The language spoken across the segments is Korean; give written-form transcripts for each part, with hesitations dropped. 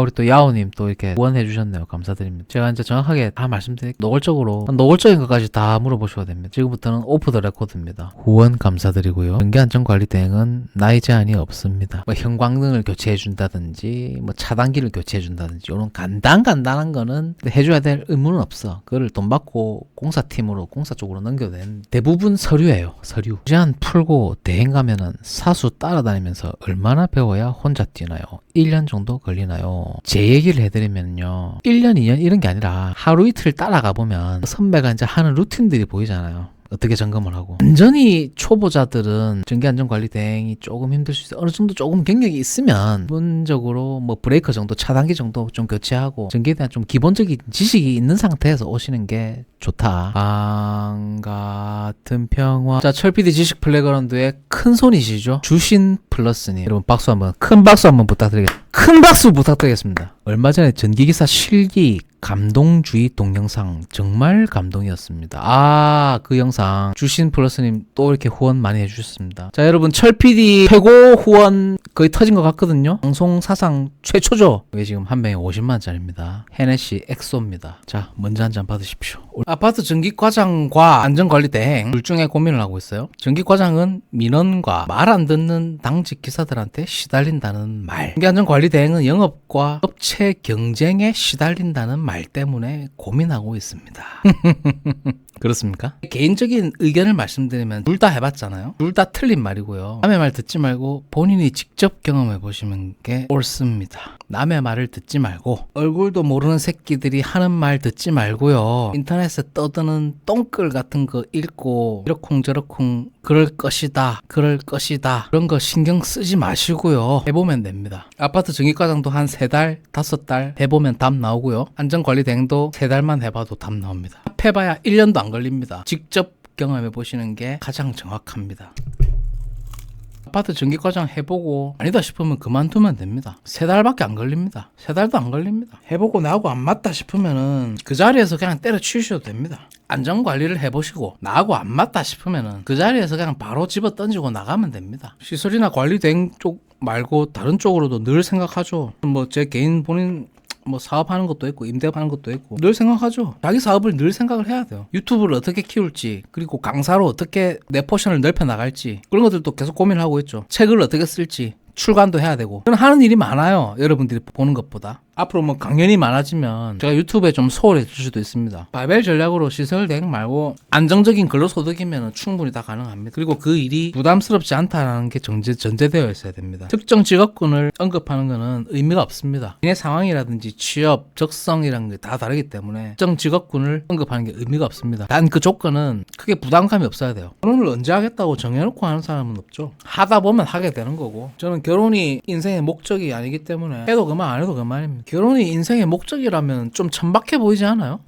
우리 또 야오님 또 이렇게 후원해 주셨네요. 감사드립니다. 제가 이제 정확하게 다 말씀드릴게요. 노골적인 것까지 다 물어보셔도 됩니다. 지금부터는 오프 더 레코드입니다. 후원 감사드리고요. 전기안전관리 대행은 나이 제한이 없습니다. 뭐 형광등을 교체해 준다든지 뭐 차단기를 교체해 준다든지 이런 간단한 거는 해줘야 될 의무는 없어. 그거를 돈 받고 공사팀으로 공사 쪽으로 넘겨도 되는 대부분 서류예요. 서류. 제한 풀고 대행 가면은 사수 따라다니면서 얼마나 배워야 혼자 뛰나요? 1년 정도 걸리나요? 제 얘기를 해드리면요, 1년 2년 이런 게 아니라 하루 이틀 따라가 보면 선배가 이제 하는 루틴들이 보이잖아요. 어떻게 점검을 하고. 완전히 초보자들은 전기안전관리 대행이 조금 힘들 수 있어요. 어느 정도 조금 경력이 있으면 기본적으로 뭐 브레이커 정도, 차단기 정도 좀 교체하고 전기에 대한 좀 기본적인 지식이 있는 상태에서 오시는 게 좋다. 같은 평화. 자, 철PD 지식 플레이그라운드의 큰 손이시죠? 주신 플러스님. 여러분 큰 박수 한번 부탁드리겠습니다. 큰 박수 부탁드리겠습니다. 얼마 전에 전기기사 실기 감동주의 동영상 정말 감동이었습니다. 그 영상 주신 플러스님 또 이렇게 후원 많이 해주셨습니다. 자, 여러분 철PD 최고 후원 거의 터진 것 같거든요. 방송 사상 최초죠. 이게 지금 한 병에 50만원짜리입니다. 헤네시 엑소입니다. 자, 먼저 한 잔 받으십시오. 아파트 전기과장과 안전관리 대행 둘 중에 고민을 하고 있어요. 전기과장은 민원과 말 안 듣는 당직 기사들한테 시달린다는 말, 전기안전관리 대행은 영업과 업체 경쟁에 시달린다는 말 때문에 고민하고 있습니다. 그렇습니까? 개인적인 의견을 말씀드리면 둘 다 해봤잖아요. 둘 다 틀린 말이고요. 남의 말 듣지 말고 본인이 직접 경험해 보시는 게 옳습니다. 남의 말을 듣지 말고 얼굴도 모르는 새끼들이 하는 말 듣지 말고요. 인터넷에 떠드는 똥글 같은 거 읽고 이러쿵저러쿵 그럴 것이다 그런 거 신경 쓰지 마시고요. 해보면 됩니다. 아파트 전기과장도 한 3달, 5달 해보면 답 나오고요. 안전관리 대행도 3달만 해봐도 답 나옵니다. 해봐야 1년도 안 걸립니다. 직접 경험해 보시는 게 가장 정확합니다. 아파트 전기과장 해보고 아니다 싶으면 그만두면 됩니다. 3달밖에 안 걸립니다. 3달도 안 걸립니다. 해보고 나하고 안 맞다 싶으면은 그 자리에서 그냥 때려치우셔도 됩니다. 안전관리를 해보시고 나하고 안 맞다 싶으면은 그 자리에서 그냥 바로 집어 던지고 나가면 됩니다. 시설이나 관리 대행 쪽 말고 다른 쪽으로도 늘 생각하죠. 뭐 제 개인 본인 뭐 사업하는 것도 있고 임대하는 것도 있고 늘 생각하죠. 자기 사업을 늘 생각을 해야 돼요. 유튜브를 어떻게 키울지, 그리고 강사로 어떻게 내 포션을 넓혀 나갈지, 그런 것들도 계속 고민을 하고 있죠. 책을 어떻게 쓸지 출간도 해야 되고. 저는 하는 일이 많아요. 여러분들이 보는 것보다. 앞으로 뭐 강연이 많아지면 제가 유튜브에 좀 소홀해 질 수도 있습니다. 바벨 전략으로 시설 대행 말고 안정적인 근로소득이면 충분히 다 가능합니다. 그리고 그 일이 부담스럽지 않다는 게 전제되어 있어야 됩니다. 특정 직업군을 언급하는 거는 의미가 없습니다. 개인의 상황이라든지 취업, 적성이라는 게 다 다르기 때문에 특정 직업군을 언급하는 게 의미가 없습니다. 단 그 조건은 크게 부담감이 없어야 돼요. 결혼을 언제 하겠다고 정해놓고 하는 사람은 없죠. 하다 보면 하게 되는 거고, 저는 결혼이 인생의 목적이 아니기 때문에 해도 그만 안 해도 그만입니다. 결혼이 인생의 목적이라면 좀 천박해 보이지 않아요?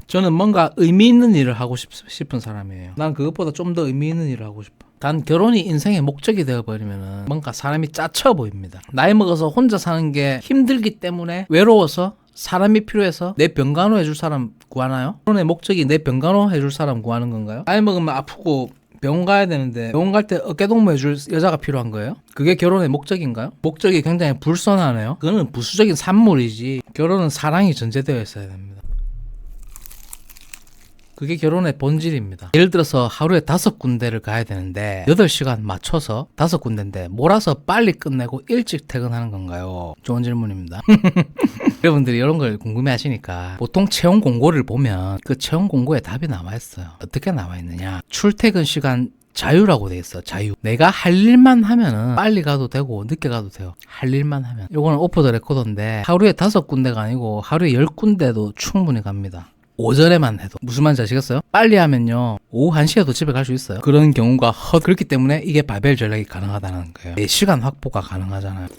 저는 뭔가 의미 있는 일을 하고 싶은 사람이에요. 난 그것보다 좀 더 의미 있는 일을 하고 싶어. 단 결혼이 인생의 목적이 되어버리면 뭔가 사람이 짜쳐 보입니다. 나이 먹어서 혼자 사는 게 힘들기 때문에 외로워서 사람이 필요해서 내 병간호 해줄 사람 구하나요? 결혼의 목적이 내 병간호 해줄 사람 구하는 건가요? 나이 먹으면 아프고 병원 가야 되는데 병원 갈 때 어깨동무 해줄 여자가 필요한 거예요? 그게 결혼의 목적인가요? 목적이 굉장히 불선하네요. 그거는 부수적인 산물이지 결혼은 사랑이 전제되어 있어야 됩니다. 그게 결혼의 본질입니다. 예를 들어서 하루에 5군데를 가야 되는데 8시간 맞춰서 5군데인데 몰아서 빨리 끝내고 일찍 퇴근하는 건가요? 좋은 질문입니다. 여러분들이 이런 걸 궁금해 하시니까 보통 채용 공고를 보면 그 채용 공고에 답이 남아있어요. 어떻게 남아있느냐, 출퇴근 시간 자유라고 돼 있어. 자유. 내가 할 일만 하면은 빨리 가도 되고 늦게 가도 돼요. 할 일만 하면. 이거는 오프 더 레코더인데 하루에 5군데가 아니고 하루에 10군데도 충분히 갑니다. 오전에만 해도. 무슨 말인지 아시겠어요? 빨리 하면요 오후 1시에도 집에 갈 수 있어요. 그런 경우가 그렇기 때문에 이게 바벨 전략이 가능하다는 거예요. 4시간 확보가 가능하잖아요.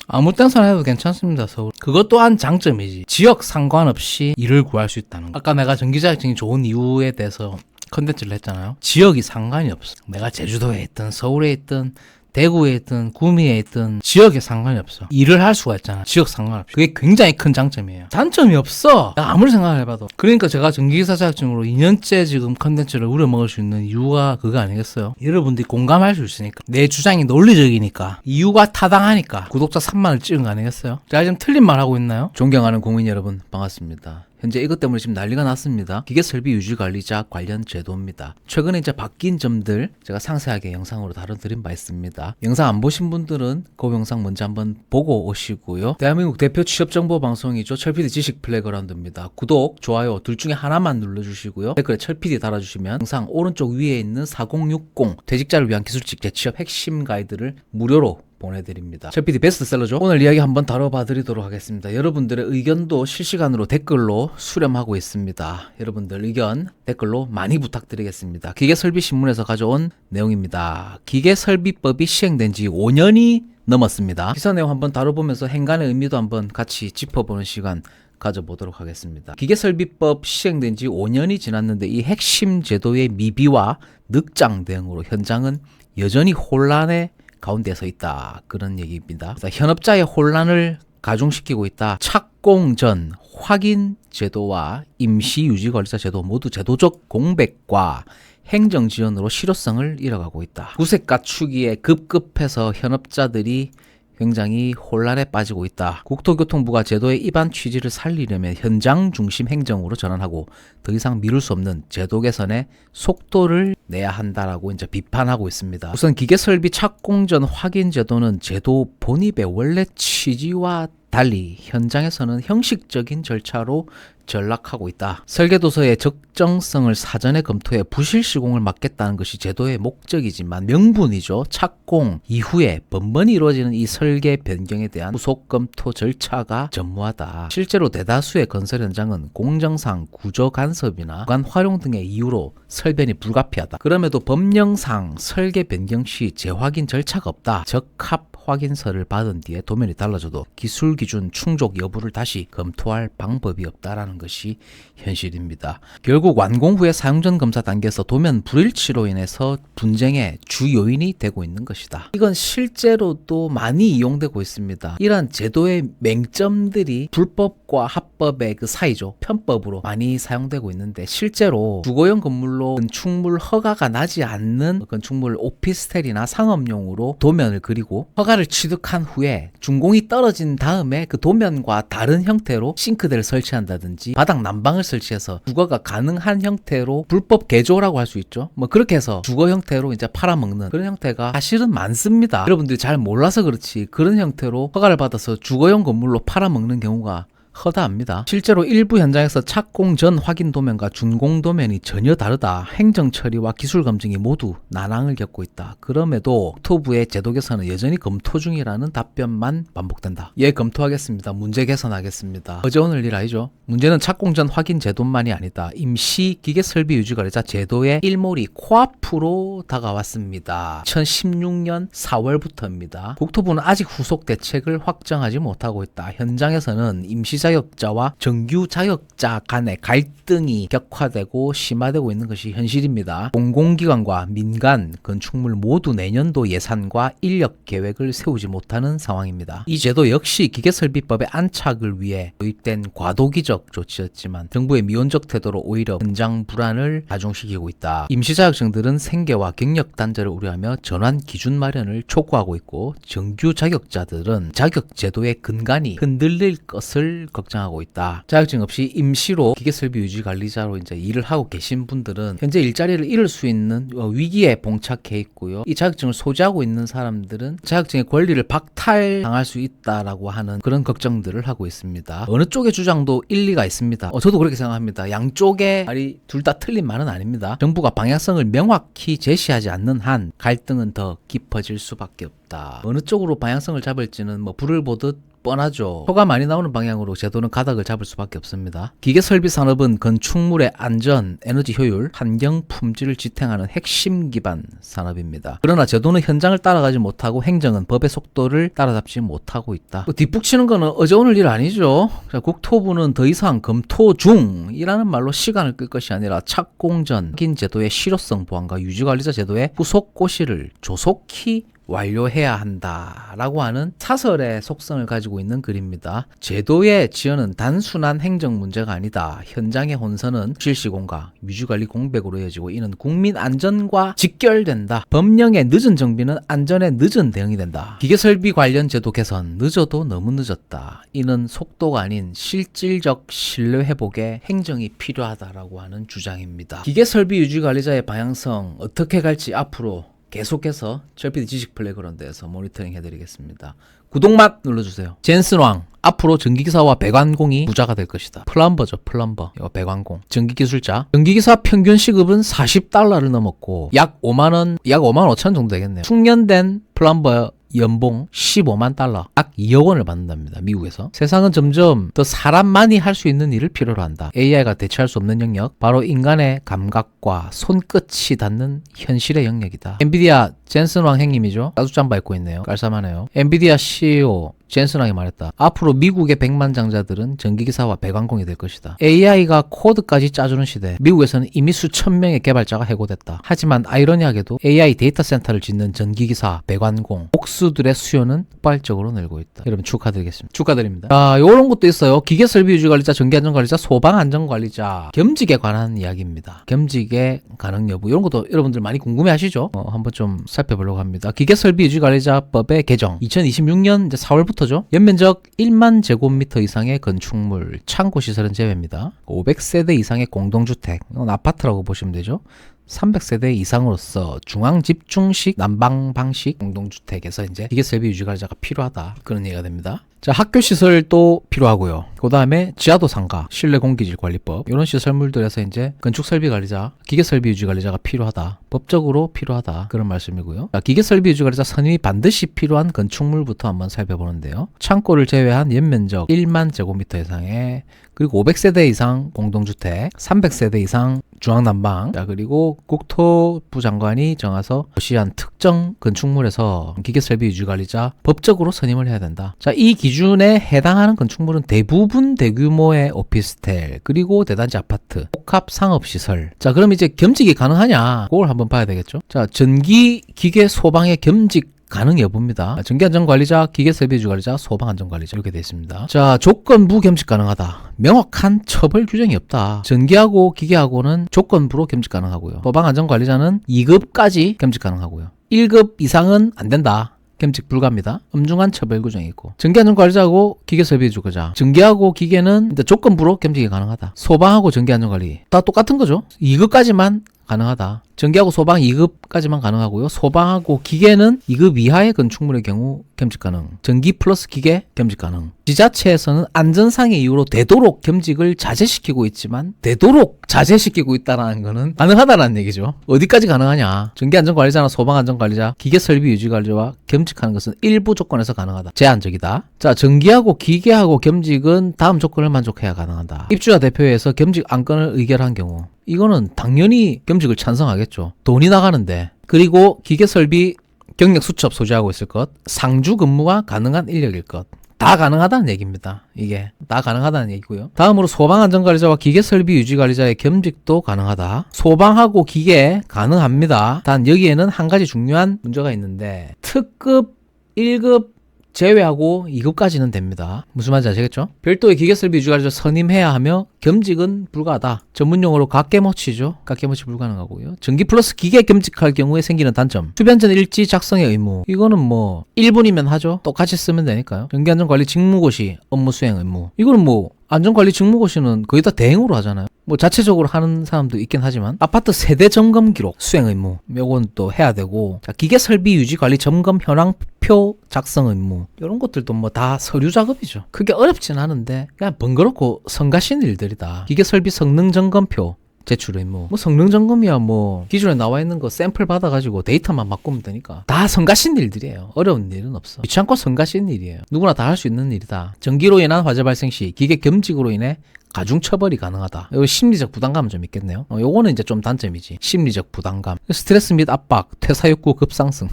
아무 때나 해도 괜찮습니다. 서울. 그것 또한 장점이지. 지역 상관없이 일을 구할 수 있다는 거. 아까 내가 전기 자격증이 좋은 이유에 대해서 컨텐츠를 했잖아요. 지역이 상관이 없어. 내가 제주도에 있든 서울에 있든 대구에 있든 구미에 있든 지역에 상관이 없어. 일을 할 수가 있잖아. 지역 상관없이. 그게 굉장히 큰 장점이에요. 단점이 없어. 아무리 생각을 해봐도. 그러니까 제가 전기기사 자격증으로 2년째 지금 컨텐츠를 우려먹을 수 있는 이유가 그거 아니겠어요? 여러분들이 공감할 수 있으니까. 내 주장이 논리적이니까. 이유가 타당하니까. 구독자 3만을 찍은 거 아니겠어요? 제가 지금 틀린 말 하고 있나요? 존경하는 국민 여러분, 반갑습니다. 현재 이것 때문에 지금 난리가 났습니다. 기계설비 유지관리자 관련 제도입니다. 최근에 이제 바뀐 점들 제가 상세하게 영상으로 다뤄드린 바 있습니다. 영상 안 보신 분들은 그 영상 먼저 한번 보고 오시고요. 대한민국 대표 취업정보 방송이죠. 철PD 지식 플레이그라운드입니다. 구독, 좋아요 둘 중에 하나만 눌러주시고요. 댓글에 철PD 달아주시면 영상 오른쪽 위에 있는 4060 퇴직자를 위한 기술직 재취업 핵심 가이드를 무료로 보내드립니다. 철PD 베스트셀러죠. 오늘 이야기 한번 다뤄봐 드리도록 하겠습니다. 여러분들의 의견도 실시간으로 댓글로 수렴하고 있습니다. 여러분들 의견 댓글로 많이 부탁드리겠습니다. 기계설비신문에서 가져온 내용입니다. 기계설비법이 시행된 지 5년이 넘었습니다. 기사 내용 한번 다뤄보면서 행간의 의미도 한번 같이 짚어보는 시간 가져보도록 하겠습니다. 기계설비법 시행된 지 5년이 지났는데 이 핵심 제도의 미비와 늑장 대응으로 현장은 여전히 혼란의 가운데 서 있다. 그런 얘기입니다. 현업자의 혼란을 가중시키고 있다. 착공 전 확인 제도와 임시 유지관리자 제도 모두 제도적 공백과 행정 지연으로 실효성을 잃어가고 있다. 구색 갖추기에 급급해서 현업자들이 굉장히 혼란에 빠지고 있다. 국토교통부가 제도의 입안 취지를 살리려면 현장 중심 행정으로 전환하고 더 이상 미룰 수 없는 제도 개선에 속도를 내야 한다라고 이제 비판하고 있습니다. 우선 기계설비 착공 전 확인 제도는 제도 본입의 원래 취지와 달리 현장에서는 형식적인 절차로 전락하고 있다. 설계도서의 적정성을 사전에 검토해 부실 시공을 막겠다는 것이 제도의 목적이지만 명분이죠. 착공 이후에 번번이 이루어지는 이 설계 변경에 대한 후속 검토 절차가 전무하다. 실제로 대다수의 건설 현장은 공정상 구조 간섭이나 구간 활용 등의 이유로 설변이 불가피하다. 그럼에도 법령상 설계 변경 시 재확인 절차가 없다. 적합 확인서를 받은 뒤에 도면이 달라져도 기술 기준 충족 여부를 다시 검토할 방법이 없다라는 것이 현실입니다. 결국 완공 후에 사용 전 검사 단계에서 도면 불일치로 인해서 분쟁의 주 요인이 되고 있는 것이다. 이건 실제로도 많이 이용되고 있습니다. 이러한 제도의 맹점들이 불법과 합법의 그 사이죠. 편법으로 많이 사용되고 있는데 실제로 주거용 건물로 건축물 허가가 나지 않는 건축물 오피스텔이나 상업용으로 도면을 그리고 허가를 취득한 후에 준공이 떨어진 다음에 그 도면과 다른 형태로 싱크대를 설치한다든지 바닥 난방을 설치해서 주거가 가능한 형태로 불법 개조라고 할 수 있죠. 뭐 그렇게 해서 주거 형태로 이제 팔아먹는 그런 형태가 사실은 많습니다. 여러분들이 잘 몰라서 그렇지 그런 형태로 허가를 받아서 주거용 건물로 팔아먹는 경우가 허다합니다. 실제로 일부 현장에서 착공 전 확인 도면과 준공 도면이 전혀 다르다. 행정 처리와 기술 검증이 모두 난항을 겪고 있다. 그럼에도 국토부의 제도 개선은 여전히 검토 중이라는 답변만 반복된다. 예, 검토하겠습니다. 문제 개선하겠습니다. 어제 오늘 일 아니죠. 문제는 착공 전 확인 제도만이 아니다. 임시 기계설비 유지관리자 제도의 일몰이 코앞으로 다가왔습니다. 2016년 4월부터입니다. 국토부는 아직 후속 대책을 확정하지 못하고 있다. 현장에서는 임시 자격자와 정규 자격자 간의 갈등이 격화되고 심화되고 있는 것이 현실입니다. 공공기관과 민간, 건축물 모두 내년도 예산과 인력 계획을 세우지 못하는 상황입니다. 이 제도 역시 기계설비법의 안착을 위해 도입된 과도기적 조치였지만 정부의 미온적 태도로 오히려 현장 불안을 가중시키고 있다. 임시자격증들은 생계와 경력 단절을 우려하며 전환 기준 마련을 촉구하고 있고 정규 자격자들은 자격 제도의 근간이 흔들릴 것을 걱정하고 있다. 자격증 없이 임시로 기계설비 유지관리자로 이제 일을 하고 계신 분들은 현재 일자리를 잃을 수 있는 위기에 봉착해 있고요. 이 자격증을 소지하고 있는 사람들은 자격증의 권리를 박탈당할 수 있다라고 하는 그런 걱정들을 하고 있습니다. 어느 쪽의 주장도 일리가 있습니다. 저도 그렇게 생각합니다. 양쪽의 말이 둘 다 틀린 말은 아닙니다. 정부가 방향성을 명확히 제시하지 않는 한 갈등은 더 깊어질 수밖에 없다. 어느 쪽으로 방향성을 잡을지는 뭐 불을 보듯 뻔하죠. 표가 많이 나오는 방향으로 제도는 가닥을 잡을 수밖에 없습니다. 기계설비 산업은 건축물의 안전, 에너지 효율, 환경 품질을 지탱하는 핵심 기반 산업입니다. 그러나 제도는 현장을 따라가지 못하고 행정은 법의 속도를 따라잡지 못하고 있다. 뒷북치는 거는 어제 오늘 일 아니죠. 국토부는 더 이상 검토 중이라는 말로 시간을 끌 것이 아니라 착공 전 확인 제도의 실효성 보완과 유지관리자 제도의 후속 고시를 조속히 완료해야 한다라고 하는 사설의 속성을 가지고 있는 글입니다. 제도의 지연은 단순한 행정 문제가 아니다. 현장의 혼선은 실시공가, 유지관리 공백으로 이어지고 이는 국민 안전과 직결된다. 법령의 늦은 정비는 안전에 늦은 대응이 된다. 기계설비 관련 제도 개선, 늦어도 너무 늦었다. 이는 속도가 아닌 실질적 신뢰 회복에 행정이 필요하다라고 하는 주장입니다. 기계설비 유지관리자의 방향성 어떻게 갈지 앞으로 계속해서 절피디 지식 플레이그라운드에서 모니터링 해드리겠습니다. 구독만 눌러주세요. 젠슨왕 앞으로 전기기사와 배관공이 부자가 될 것이다. 플럼버죠, 플럼버. 이거 배관공. 전기기술자. 전기기사 평균 시급은 $40를 넘었고 약 5만 5천 정도 되겠네요. 숙련된 플럼버 연봉 $15만, 약 2억 원을 받는답니다. 미국에서. 세상은 점점 더 사람만이 할 수 있는 일을 필요로 한다. AI가 대체할 수 없는 영역, 바로 인간의 감각과 손끝이 닿는 현실의 영역이다. 엔비디아 젠슨 왕 행님이죠. 까두짬바 입고 있네요. 깔쌈하네요. 엔비디아 CEO 젠슨 왕이 말했다. 앞으로 미국의 백만장자들은 전기기사와 배관공이 될 것이다. AI가 코드까지 짜주는 시대. 미국에서는 이미 수천 명의 개발자가 해고됐다. 하지만 아이러니하게도 AI 데이터 센터를 짓는 전기기사, 배관공, 복수들의 수요는 폭발적으로 늘고 있다. 여러분 축하드리겠습니다. 축하드립니다. 자, 요런 것도 있어요. 기계설비유지관리자, 전기안전관리자, 소방안전관리자, 겸직에 관한 이야기입니다. 겸직의 가능 여부, 이런 것도 여러분들 많이 궁금해 하시죠? 한번 좀 살펴보려고 합니다. 기계설비유지관리자법의 개정 2026년 이제 4월부터죠. 연면적 1만 제곱미터 이상의 건축물, 창고시설은 제외입니다. 500세대 이상의 공동주택, 이건 아파트라고 보시면 되죠. 300세대 이상으로서 중앙집중식 난방 방식 공동주택에서 이제 기계설비 유지관리자가 필요하다. 그런 얘기가 됩니다. 자, 학교시설도 필요하고요. 그 다음에 지하도 상가, 실내공기질관리법, 이런 시설물들에서 이제 건축설비관리자, 기계설비유지관리자가 필요하다. 법적으로 필요하다. 그런 말씀이고요. 자, 기계설비유지관리자 선임이 반드시 필요한 건축물부터 한번 살펴보는데요. 창고를 제외한 연면적 1만 제곱미터 이상의, 그리고 500세대 이상 공동주택, 300세대 이상 중앙난방, 자, 그리고 국토부 장관이 정해서 시한 특정 건축물에서 기계설비유지관리자 법적으로 선임을 해야 된다. 자, 이 기준에 해당하는 건축물은 대부분 대규모의 오피스텔, 그리고 대단지 아파트, 복합 상업시설. 자, 그럼 이제 겸직이 가능하냐? 그걸 한번 봐야 되겠죠. 자, 전기, 기계, 소방의 겸직 가능 여부입니다. 전기안전관리자, 기계설비유지관리자, 소방안전관리자 이렇게 되어 있습니다. 자, 조건부 겸직 가능하다. 명확한 처벌 규정이 없다. 전기하고 기계하고는 조건부로 겸직 가능하고요. 소방안전관리자는 2급까지 겸직 가능하고요. 1급 이상은 안 된다. 겸직 불가입니다. 엄중한 처벌 규정이 있고, 전기안전관리자하고 기계설비유지관리자, 전기하고 기계는 조건부로 겸직이 가능하다. 소방하고 전기안전관리 다 똑같은 거죠. 2급까지만 가능하다. 전기하고 소방 2급까지만 가능하고요. 소방하고 기계는 2급 이하의 건축물의 경우 겸직 가능. 전기 플러스 기계 겸직 가능. 지자체에서는 안전상의 이유로 되도록 겸직을 자제시키고 있지만, 되도록 자제시키고 있다는 거는 가능하다는 얘기죠. 어디까지 가능하냐? 전기안전관리자나 소방안전관리자, 기계설비유지관리자와 겸직하는 것은 일부 조건에서 가능하다. 제한적이다. 자, 전기하고 기계하고 겸직은 다음 조건을 만족해야 가능하다. 입주자 대표회에서 겸직 안건을 의결한 경우, 이거는 당연히 겸직을 찬성하겠죠. 돈이 나가는데. 그리고 기계설비 경력 수첩 소지하고 있을 것, 상주 근무가 가능한 인력일 것. 다 가능하다는 얘기입니다. 이게 다 가능하다는 얘기고요. 다음으로 소방안전관리자와 기계설비유지관리자의 겸직도 가능하다. 소방하고 기계 가능합니다. 단 여기에는 한 가지 중요한 문제가 있는데, 특급 1급 제외하고 2급까지는 됩니다. 무슨 말인지 아시겠죠? 별도의 기계설비유지관리자 선임해야 하며 겸직은 불가하다. 전문용어로 갓개모치죠. 갓개모치 불가능하고요. 전기 플러스 기계 겸직할 경우에 생기는 단점, 수변전 일지 작성의 의무. 이거는 뭐 1분이면 하죠. 똑같이 쓰면 되니까요. 전기안전관리 직무고시 업무 수행 의무. 이거는 뭐 안전관리 직무고시는 거의 다 대행으로 하잖아요. 뭐 자체적으로 하는 사람도 있긴 하지만, 아파트 세대 점검 기록 수행 의무, 요건 또 해야 되고, 자, 기계설비 유지관리 점검 현황표 작성 의무, 이런 것들도 뭐 다 서류 작업이죠. 그게 어렵진 않은데 그냥 번거롭고 성가신 일들이다. 기계설비 성능 점검표 제출 의무. 뭐 성능 점검이야 뭐 기존에 나와 있는 거 샘플 받아가지고 데이터만 바꾸면 되니까 다 성가신 일들이에요. 어려운 일은 없어. 귀찮고 성가신 일이에요. 누구나 다 할 수 있는 일이다. 전기로 인한 화재 발생 시 기계 겸직으로 인해 가중 처벌이 가능하다. 요 심리적 부담감은 좀 있겠네요. 요거는 이제 좀 단점이지. 심리적 부담감, 스트레스 및 압박, 퇴사 욕구 급상승.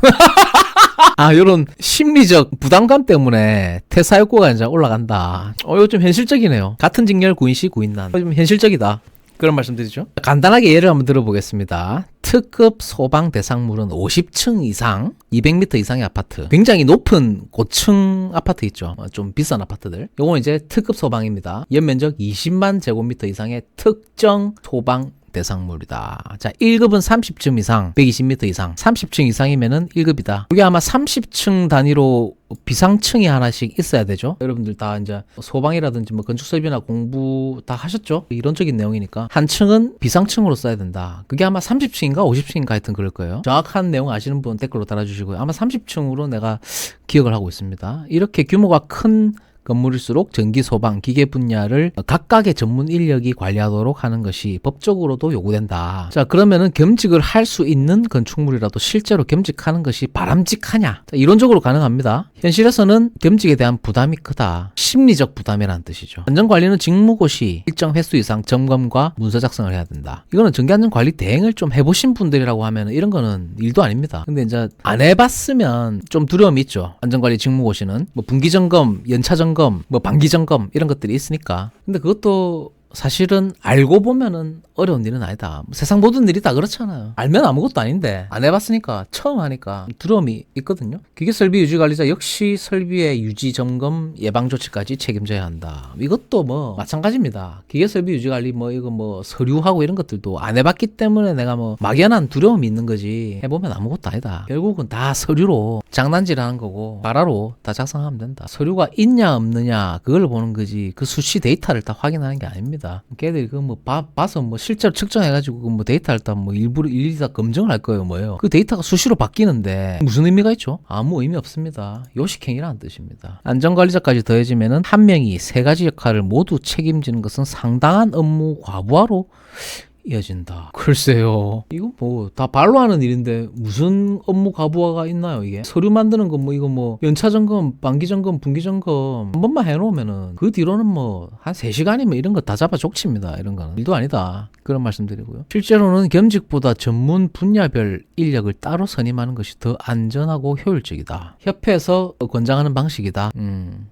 아, 요런 심리적 부담감 때문에 퇴사 욕구가 이제 올라간다. 이거 좀 현실적이네요. 같은 직렬 구인 시 구인난. 좀 현실적이다. 그런 말씀 드리죠. 간단하게 예를 한번 들어보겠습니다. 특급 소방 대상물은 50층 이상, 200m 이상의 아파트, 굉장히 높은 고층 아파트 있죠. 좀 비싼 아파트들. 요건 이제 특급 소방입니다. 연면적 20만 제곱미터 이상의 특정 소방 대상물이다. 자, 1급은 30층 이상, 120m 이상, 30층 이상이면은 1급이다. 이게 아마 30층 단위로 비상층이 하나씩 있어야 되죠. 여러분들 다 이제 소방이라든지 뭐 건축 설비나 공부 다 하셨죠? 이론적인 내용이니까 한 층은 비상층으로 써야 된다. 그게 아마 30층인가 50층인가 하여튼 그럴 거예요. 정확한 내용 아시는 분 댓글로 달아주시고요. 아마 30층으로 내가 기억을 하고 있습니다. 이렇게 규모가 큰 건물일수록 전기, 소방, 기계 분야를 각각의 전문 인력이 관리하도록 하는 것이 법적으로도 요구된다. 자, 그러면은 겸직을 할 수 있는 건축물이라도 실제로 겸직하는 것이 바람직하냐? 자, 이론적으로 가능합니다. 현실에서는 겸직에 대한 부담이 크다. 심리적 부담이라는 뜻이죠. 안전관리는 직무고시 일정 횟수 이상 점검과 문서 작성을 해야 된다. 이거는 전기안전관리 대행을 좀 해보신 분들이라고 하면 이런 거는 일도 아닙니다. 근데 이제 안 해봤으면 좀 두려움이 있죠. 안전관리 직무고시는 뭐 분기점검, 연차점검, 뭐 반기점검 이런 것들이 있으니까. 근데 그것도 사실은 알고 보면은 어려운 일은 아니다. 세상 모든 일이 다 그렇잖아요. 알면 아무것도 아닌데 안 해봤으니까 처음 하니까 두려움이 있거든요. 기계설비 유지관리자 역시 설비의 유지 점검 예방 조치까지 책임져야 한다. 이것도 뭐 마찬가지입니다. 기계설비 유지관리 뭐 이거 뭐 서류하고 이런 것들도 안 해봤기 때문에 내가 뭐 막연한 두려움이 있는 거지 해보면 아무것도 아니다. 결국은 다 서류로 장난질하는 거고 바라로 다 작성하면 된다. 서류가 있냐 없느냐 그걸 보는 거지 그 수치 데이터를 다 확인하는 게 아닙니다. 걔들이 그 뭐 봐서 뭐 실제로 측정해가지고 그 뭐 데이터를 다 뭐 일일이 다 검증을 할 거예요. 뭐예요? 그 데이터가 수시로 바뀌는데 무슨 의미가 있죠? 아무 의미 없습니다. 요식행위라는 뜻입니다. 안전관리자까지 더해지면은 한 명이 세 가지 역할을 모두 책임지는 것은 상당한 업무 과부하로 이어진다. 글쎄요. 이거 뭐 다 발로 하는 일인데 무슨 업무 과부하가 있나요 이게? 서류 만드는 거 뭐 이거 뭐 연차점검, 반기점검, 분기점검 한 번만 해놓으면은 그 뒤로는 뭐 한 3시간이면 이런 거 다 잡아 족칩니다. 이런 거는 일도 아니다. 그런 말씀드리고요. 실제로는 겸직보다 전문 분야별 인력을 따로 선임하는 것이 더 안전하고 효율적이다. 협회에서 권장하는 방식이다.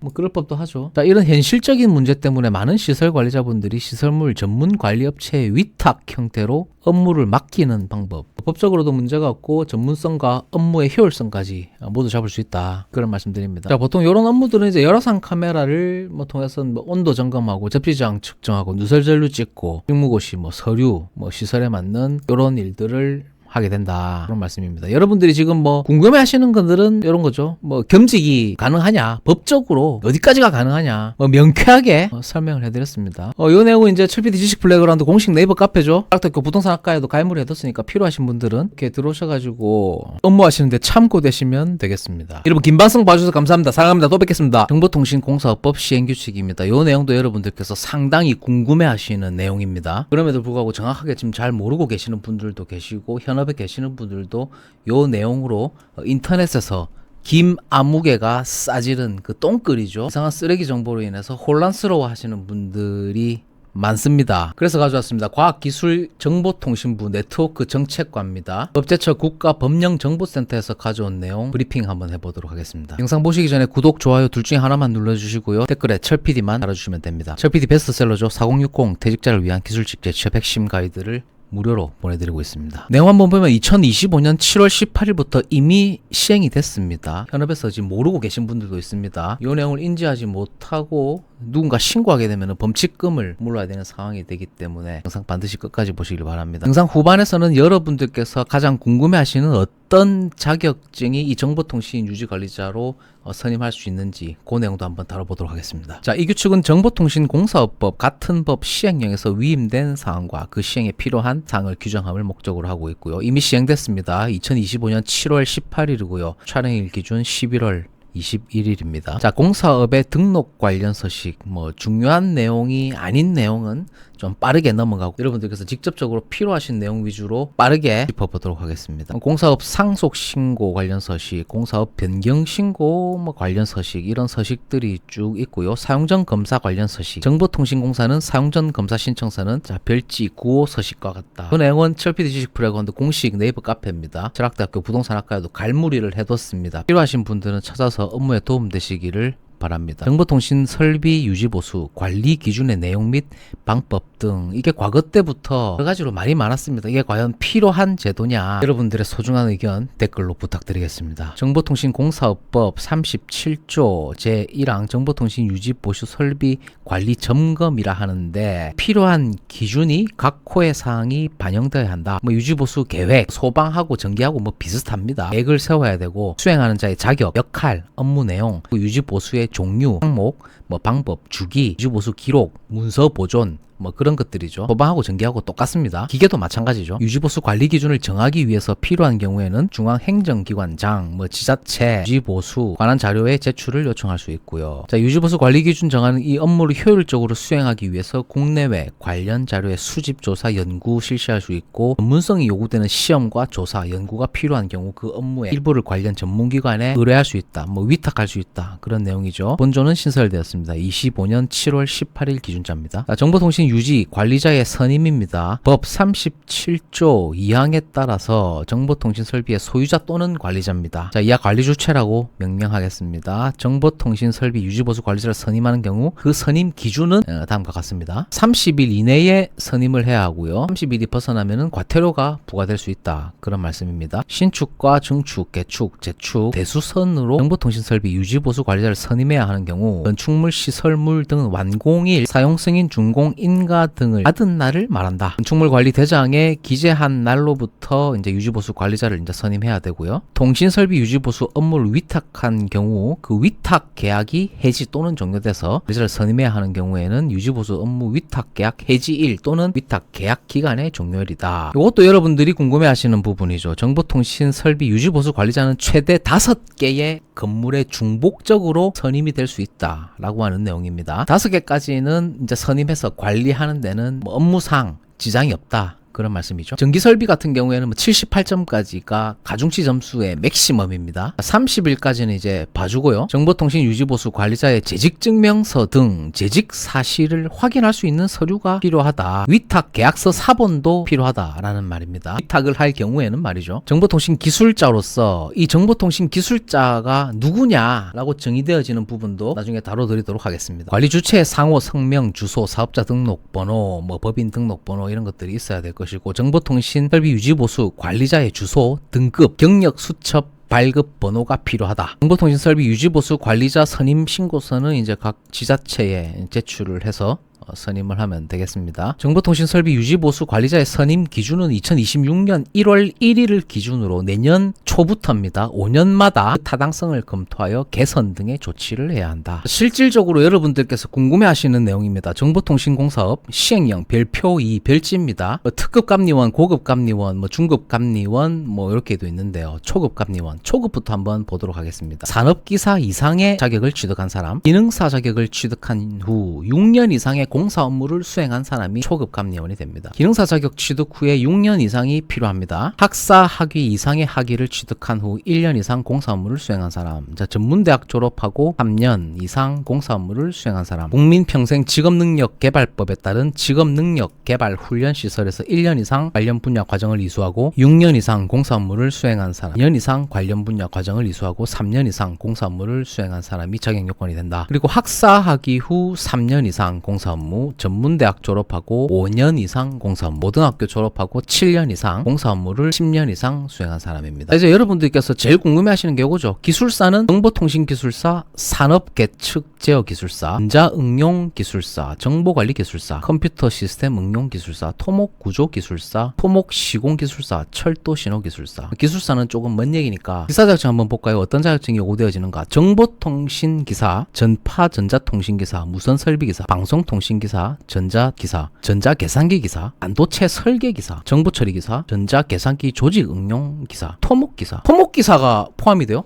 뭐 그럴 법도 하죠. 자, 이런 현실적인 문제 때문에 많은 시설 관리자분들이 시설물 전문 관리업체의 위탁 형태로 업무를 맡기는 방법. 법적으로도 문제가 없고 전문성과 업무의 효율성까지 모두 잡을 수 있다. 그런 말씀드립니다. 자, 보통 이런 업무들은 이제 열화상 카메라를 뭐 통해서 뭐 온도 점검하고 접지장 측정하고 누설 전류 찍고 직무고시 뭐 서류 뭐 시설에 맞는 이런 일들을 하게 된다. 그런 말씀입니다. 여러분들이 지금 뭐 궁금해 하시는 것들은 이런 거죠. 뭐 겸직이 가능하냐? 법적으로 어디까지가 가능하냐? 뭐 명쾌하게 설명을 해드렸습니다. 이 내용은 이제 철PD 지식 플레이그라운드 공식 네이버 카페죠. 대학교 부동산학과에도 가입을 해뒀으니까 필요하신 분들은 이렇게 들어오셔가지고 업무하시는데 참고되시면 되겠습니다. 여러분 긴 방송 봐주셔서 감사합니다. 사랑합니다. 또 뵙겠습니다. 정보통신공사법 시행규칙입니다. 이 내용도 여러분들께서 상당히 궁금해 하시는 내용입니다. 그럼에도 불구하고 정확하게 지금 잘 모르고 계시는 분들도 계시고 현업에 계시는 분들도 요 내용으로 인터넷에서 김아무개가 싸지른 그 똥글이죠. 이상한 쓰레기 정보로 인해서 혼란스러워 하시는 분들이 많습니다. 그래서 가져왔습니다. 과학기술정보통신부 네트워크 정책과입니다. 법제처 국가법령정보센터에서 가져온 내용 브리핑 한번 해보도록 하겠습니다. 영상 보시기 전에 구독, 좋아요 둘 중에 하나만 눌러주시고요. 댓글에 철PD만 달아주시면 됩니다. 철PD 베스트셀러죠. 4060 퇴직자를 위한 기술직제 취업 핵심 가이드를 무료로 보내드리고 있습니다. 내용 한번 보면 2025년 7월 18일부터 이미 시행이 됐습니다. 현업에서 지금 모르고 계신 분들도 있습니다. 이 내용을 인지하지 못하고 누군가 신고하게 되면 범칙금을 물어야 되는 상황이 되기 때문에 영상 반드시 끝까지 보시길 바랍니다. 영상 후반에서는 여러분들께서 가장 궁금해하시는 어떤 자격증이 이 정보통신 유지관리자로 선임할 수 있는지 그 내용도 한번 다뤄보도록 하겠습니다. 자, 이 규칙은 정보통신공사업법 같은 법 시행령에서 위임된 사항과 그 시행에 필요한 사항을 규정함을 목적으로 하고 있고요. 이미 시행됐습니다. 2025년 7월 18일이고요. 촬영일 기준 11월 21일입니다. 자, 공사업의 등록 관련 소식, 뭐 중요한 내용이 아닌 내용은 좀 빠르게 넘어가고 여러분들께서 직접적으로 필요하신 내용 위주로 빠르게 짚어보도록 하겠습니다. 공사업 상속 신고 관련 소식, 공사업 변경 신고 뭐 관련 소식 이런 소식들이 쭉 있고요. 사용전 검사 관련 소식, 정보통신공사는 사용전 검사 신청서는 자 별지 95 소식과 같다. 그 내용은 철PD 지식 플레이그라운드 공식 네이버 카페입니다. 철학대학교 부동산학과에도 갈무리를 해뒀습니다. 필요하신 분들은 찾아서 업무에 도움되시기를 바랍니다. 정보통신 설비 유지 보수 관리 기준의 내용 및 방법 등 이게 과거 때부터 여러 가지로 말이 많았습니다. 이게 과연 필요한 제도냐? 여러분들의 소중한 의견 댓글로 부탁드리겠습니다. 정보통신공사업법 37조 제1항 정보통신 유지 보수 설비 관리 점검이라 하는데 필요한 기준이 각 호의 사항이 반영되어야 한다. 뭐 유지 보수 계획, 소방하고 전기하고 뭐 비슷합니다. 계획을 세워야 되고 수행하는 자의 자격, 역할, 업무 내용, 유지 보수의 종류, 항목, 뭐 방법, 주기, 유지 보수 기록, 문서 보존 뭐 그런 것들이죠. 소방하고 전기하고 똑같습니다. 기계도 마찬가지죠. 유지보수 관리 기준을 정하기 위해서 필요한 경우에는 중앙행정기관장, 뭐 지자체, 유지보수 관한 자료의 제출을 요청할 수 있고요. 자, 유지보수 관리 기준 정하는 이 업무를 효율적으로 수행하기 위해서 국내외 관련 자료의 수집, 조사, 연구 실시할 수 있고 전문성이 요구되는 시험과 조사, 연구가 필요한 경우 그 업무의 일부를 관련 전문기관에 의뢰할 수 있다. 뭐 위탁할 수 있다. 그런 내용이죠. 본조는 신설되었습니다. 25년 7월 18일 기준자입니다. 자, 정보통신 유지 관리자의 선임입니다. 법 37조 2항에 따라서 정보통신 설비의 소유자 또는 관리자입니다. 자, 이하 관리 주체라고 명명하겠습니다. 정보통신 설비 유지보수 관리자를 선임하는 경우 그 선임 기준은 다음과 같습니다. 30일 이내에 선임을 해야 하고요. 30일이 벗어나면은 과태료가 부과될 수 있다. 그런 말씀입니다. 신축과 증축, 개축, 재축, 대수선으로 정보통신 설비 유지보수 관리자를 선임해야 하는 경우 건축물, 시설물 등 완공일, 사용승인, 준공, 인가 등을 받은 날을 말한다. 건축물 관리 대장에 기재한 날로부터 이제 유지보수 관리자를 이제 선임해야 되고요. 통신설비 유지보수 업무를 위탁한 경우 그 위탁 계약이 해지 또는 종료돼서 관리자를 선임해야 하는 경우에는 유지보수 업무 위탁 계약 해지일 또는 위탁 계약 기간의 종료일이다. 이것도 여러분들이 궁금해하시는 부분이죠. 정보통신 설비 유지보수 관리자는 최대 5개의 건물에 중복적으로 선임이 될 수 있다라고 하는 내용입니다. 5개까지는 이제 선임해서 관리하는 데는 뭐 업무상 지장이 없다. 그런 말씀이죠. 전기설비 같은 경우에는 뭐 78점까지가 가중치 점수의 맥시멈입니다. 30일까지는 이제 봐주고요. 정보통신 유지보수 관리자의 재직증명서 등 재직 사실을 확인할 수 있는 서류가 필요하다. 위탁 계약서 사본도 필요하다라는 말입니다. 위탁을 할 경우에는 말이죠. 정보통신 기술자로서 이 정보통신 기술자가 누구냐라고 정의되어지는 부분도 나중에 다뤄드리도록 하겠습니다. 관리 주체의 상호, 성명, 주소, 사업자 등록번호, 뭐 법인 등록번호 이런 것들이 있어야 될 것이고 정보통신 설비 유지보수 관리자의 주소, 등급, 경력 수첩, 발급 번호가 필요하다. 정보통신 설비 유지보수 관리자 선임 신고서는 이제 각 지자체에 제출을 해서 선임을 하면 되겠습니다. 정보통신 설비 유지보수 관리자의 선임 기준은 2026년 1월 1일을 기준으로 내년 초부터입니다. 5년마다 타당성을 검토하여 개선 등의 조치를 해야 한다. 실질적으로 여러분들께서 궁금해하시는 내용입니다. 정보통신공사업 시행령 별표 2 별지입니다. 특급감리원, 고급감리원, 중급감리원 이렇게도 있는데요. 초급감리원, 초급부터 한번 보도록 하겠습니다. 산업기사 이상의 자격을 취득한 사람, 기능사 자격을 취득한 후 6년 이상의 공사 업무를 수행한 사람이 초급감리원이 됩니다. 기능사 자격 취득 후에 6년 이상이 필요합니다. 학사 학위 이상의 학위를 취득한 후 1년 이상 공사 업무를 수행한 사람, 전문대학 졸업하고 3년 이상 공사 업무를 수행한 사람, 국민평생 직업능력개발법에 따른 직업능력개발 훈련시설에서 1년 이상 관련 분야 과정을 이수하고 6년 이상 공사 업무를 수행한 사람, 2년 이상 관련 분야 과정을 이수하고 3년 이상 공사 업무를 수행한 사람이 자격 요건이 된다. 그리고 학사 학위 후 3년 이상 공사 업무, 전문대학 졸업하고 5년 이상 공사 업무, 고등학교 졸업하고 7년 이상 공사 업무를 10년 이상 수행한 사람입니다. 이제 여러분들께서 제일 궁금해하시는 게 이거죠. 기술사는 정보통신기술사, 산업계측제어기술사, 전자응용기술사, 정보관리기술사, 컴퓨터 시스템 응용기술사, 토목구조기술사, 토목시공기술사, 철도신호기술사. 기술사는 조금 먼 얘기니까 기사 자격증 한번 볼까요? 어떤 자격증이 요구되어지는가? 정보통신기사, 전파전자통신기사, 무선설비기사, 방송통신기사, 전자기사, 전자계산기기사, 반도체 설계기사, 정보처리기사, 전자계산기 조직응용기사, 토목기사. 토목기사가 포함이 돼요?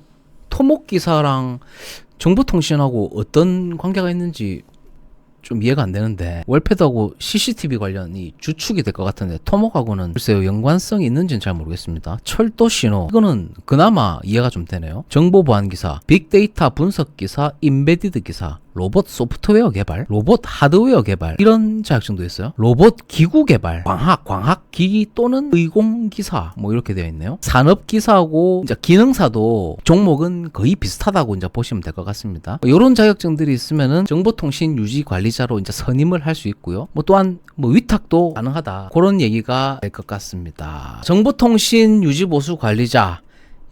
토목기사랑 정보통신하고 어떤 관계가 있는지 좀 이해가 안 되는데 월패드하고 CCTV 관련이 주축이 될 것 같은데 토목하고는 글쎄요 연관성이 있는지는 잘 모르겠습니다. 철도신호 이거는 그나마 이해가 좀 되네요. 정보보안기사, 빅데이터 분석기사, 임베디드 기사, 로봇 소프트웨어 개발, 로봇 하드웨어 개발 이런 자격증도 있어요. 로봇 기구 개발, 광학 기기 또는 의공기사 뭐 이렇게 되어 있네요. 산업기사하고 이제 기능사도 종목은 거의 비슷하다고 이제 보시면 될 것 같습니다. 이런 자격증들이 있으면은 정보통신 유지 관리자로 이제 선임을 할 수 있고요. 뭐 또한 뭐 위탁도 가능하다. 그런 얘기가 될 것 같습니다. 정보통신 유지 보수 관리자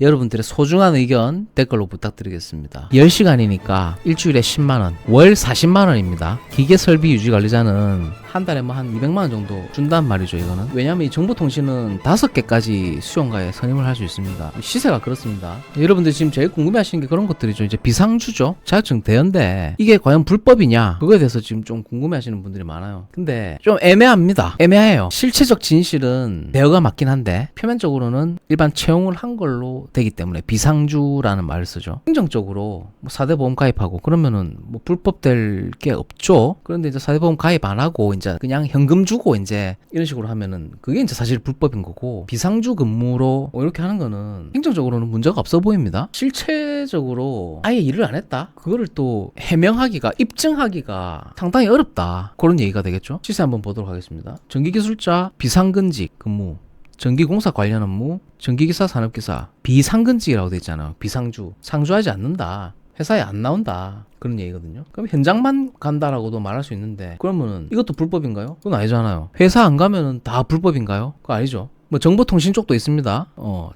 여러분들의 소중한 의견 댓글로 부탁드리겠습니다. 10시간이니까 일주일에 10만원, 월 40만원입니다. 기계설비 유지관리자는 한 달에 뭐 한 200만원 정도 준단 말이죠, 이거는. 왜냐면 이 정보통신은 5개까지 수용가에 선임을 할 수 있습니다. 시세가 그렇습니다. 여러분들 지금 제일 궁금해 하시는 게 그런 것들이죠. 이제 비상주죠. 자격증 대여인데 이게 과연 불법이냐? 그거에 대해서 지금 좀 궁금해 하시는 분들이 많아요. 근데 좀 애매합니다. 애매해요. 실체적 진실은 대여가 맞긴 한데 표면적으로는 일반 채용을 한 걸로 되기 때문에 비상주라는 말을 쓰죠. 행정적으로 뭐 4대 보험 가입하고 그러면은 뭐 불법 될 게 없죠. 그런데 이제 4대 보험 가입 안 하고 이제 그냥 현금 주고 이제 이런 식으로 하면은 그게 이제 사실 불법인 거고, 비상주 근무로 뭐 이렇게 하는 거는 행정적으로는 문제가 없어 보입니다. 실체적으로 아예 일을 안 했다? 그거를 또 해명하기가, 입증하기가 상당히 어렵다. 그런 얘기가 되겠죠. 시세 한번 보도록 하겠습니다. 전기기술자 비상근직 근무, 전기공사 관련 업무, 전기기사, 산업기사, 비상근직이라고 돼 있잖아요. 비상주, 상주하지 않는다, 회사에 안 나온다, 그런 얘기거든요. 그럼 현장만 간다라고도 말할 수 있는데 그러면은 이것도 불법인가요? 그건 아니잖아요. 회사 안 가면은 다 불법인가요? 그거 아니죠. 뭐 정보통신 쪽도 있습니다.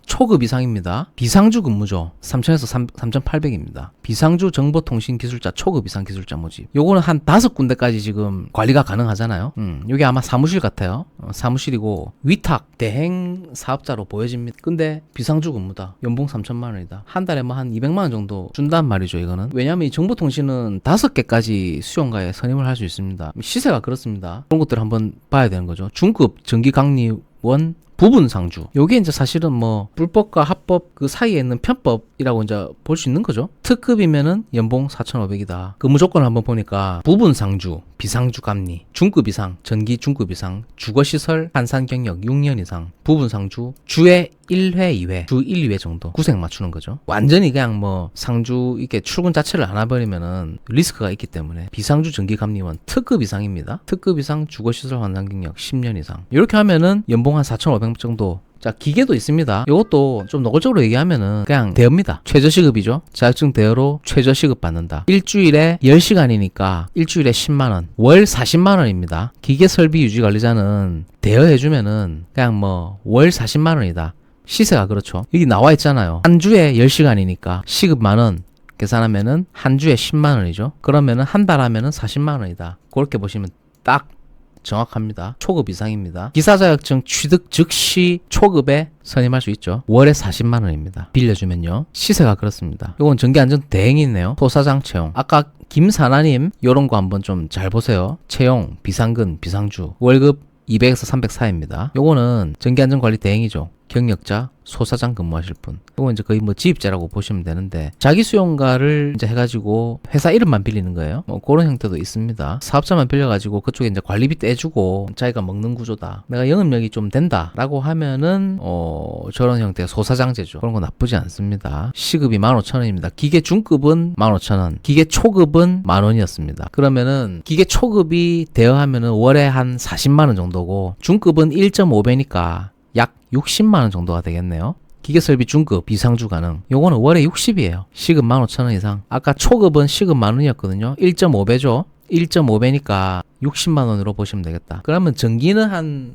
초급 이상입니다. 비상주 근무죠. 3,000에서 3,800입니다. 비상주 정보통신 기술자 초급 이상 기술자 모집. 요거는 한 5군데까지 지금 관리가 가능하잖아요. 요게 아마 사무실 같아요. 사무실이고 위탁 대행 사업자로 보여집니다. 근데 비상주 근무다. 연봉 3,000만 원이다. 한 달에 뭐 한 200만 원 정도 준단 말이죠, 이거는. 왜냐면 이 정보통신은 5개까지 수용가에 선임을 할 수 있습니다. 시세가 그렇습니다. 그런 것들을 한번 봐야 되는 거죠. 중급 전기강리원 부분 상주. 요게 이제 사실은 뭐 불법과 합법 그 사이에 있는 편법이라고 이제 볼 수 있는 거죠. 특급이면은 연봉 4,500이다. 근무 조건을 한번 보니까 부분 상주, 비상주 감리, 중급 이상, 전기 중급 이상, 주거시설 한산 경력 6년 이상, 부분 상주, 주에 1회, 2회, 주 1, 2회 정도 구색 맞추는 거죠. 완전히 그냥 뭐 상주 이렇게 출근 자체를 안 해버리면은 리스크가 있기 때문에 비상주 전기감리원 특급 이상입니다. 특급 이상 주거시설 한산 경력 10년 이상. 이렇게 하면은 연봉 한 4,500 정도. 자, 기계도 있습니다. 이것도 좀 노골적으로 얘기하면은 그냥 대여입니다. 최저시급이죠. 자격증 대여로 최저시급 받는다. 일주일에 10시간이니까 일주일에 10만원, 월 40만원입니다. 기계설비 유지관리자는 대여해주면은 그냥 뭐 월 40만원이다. 시세가 그렇죠. 여기 나와 있잖아요. 한 주에 10시간이니까 시급 만원 계산하면은 한 주에 10만원이죠. 그러면은 한 달 하면은 40만원이다. 그렇게 보시면 딱 정확합니다. 초급 이상입니다. 기사 자격증 취득 즉시 초급에 선임할 수 있죠. 월에 40만 원입니다. 빌려주면요. 시세가 그렇습니다. 이건 전기안전 대행이 있네요. 소사장 채용. 아까 김사나님 요런 거 한번 좀 잘 보세요. 채용, 비상근, 비상주. 월급 200에서 300 사이입니다. 요거는 전기안전관리 대행이죠. 경력자, 소사장 근무하실 분. 이건 이제 거의 뭐 지입자라고 보시면 되는데, 자기 수용가를 이제 해가지고 회사 이름만 빌리는 거예요. 뭐 그런 형태도 있습니다. 사업자만 빌려가지고 그쪽에 이제 관리비 떼주고 자기가 먹는 구조다. 내가 영업력이 좀 된다라고 하면은 저런 형태의 소사장제죠. 그런 거 나쁘지 않습니다. 시급이 15,000원입니다. 기계 중급은 15,000원, 기계 초급은 10,000원이었습니다. 그러면은 기계 초급이 대여하면은 월에 한 40만 원 정도고, 중급은 1.5배니까 약 60만 원 정도가 되겠네요. 기계설비 중급 비상주 가능. 요거는 월에 60이에요. 시급 15,000원 이상. 아까 초급은 시급 10,000원이었거든요. 1.5배죠. 1.5배니까 60만 원으로 보시면 되겠다. 그러면 전기는 한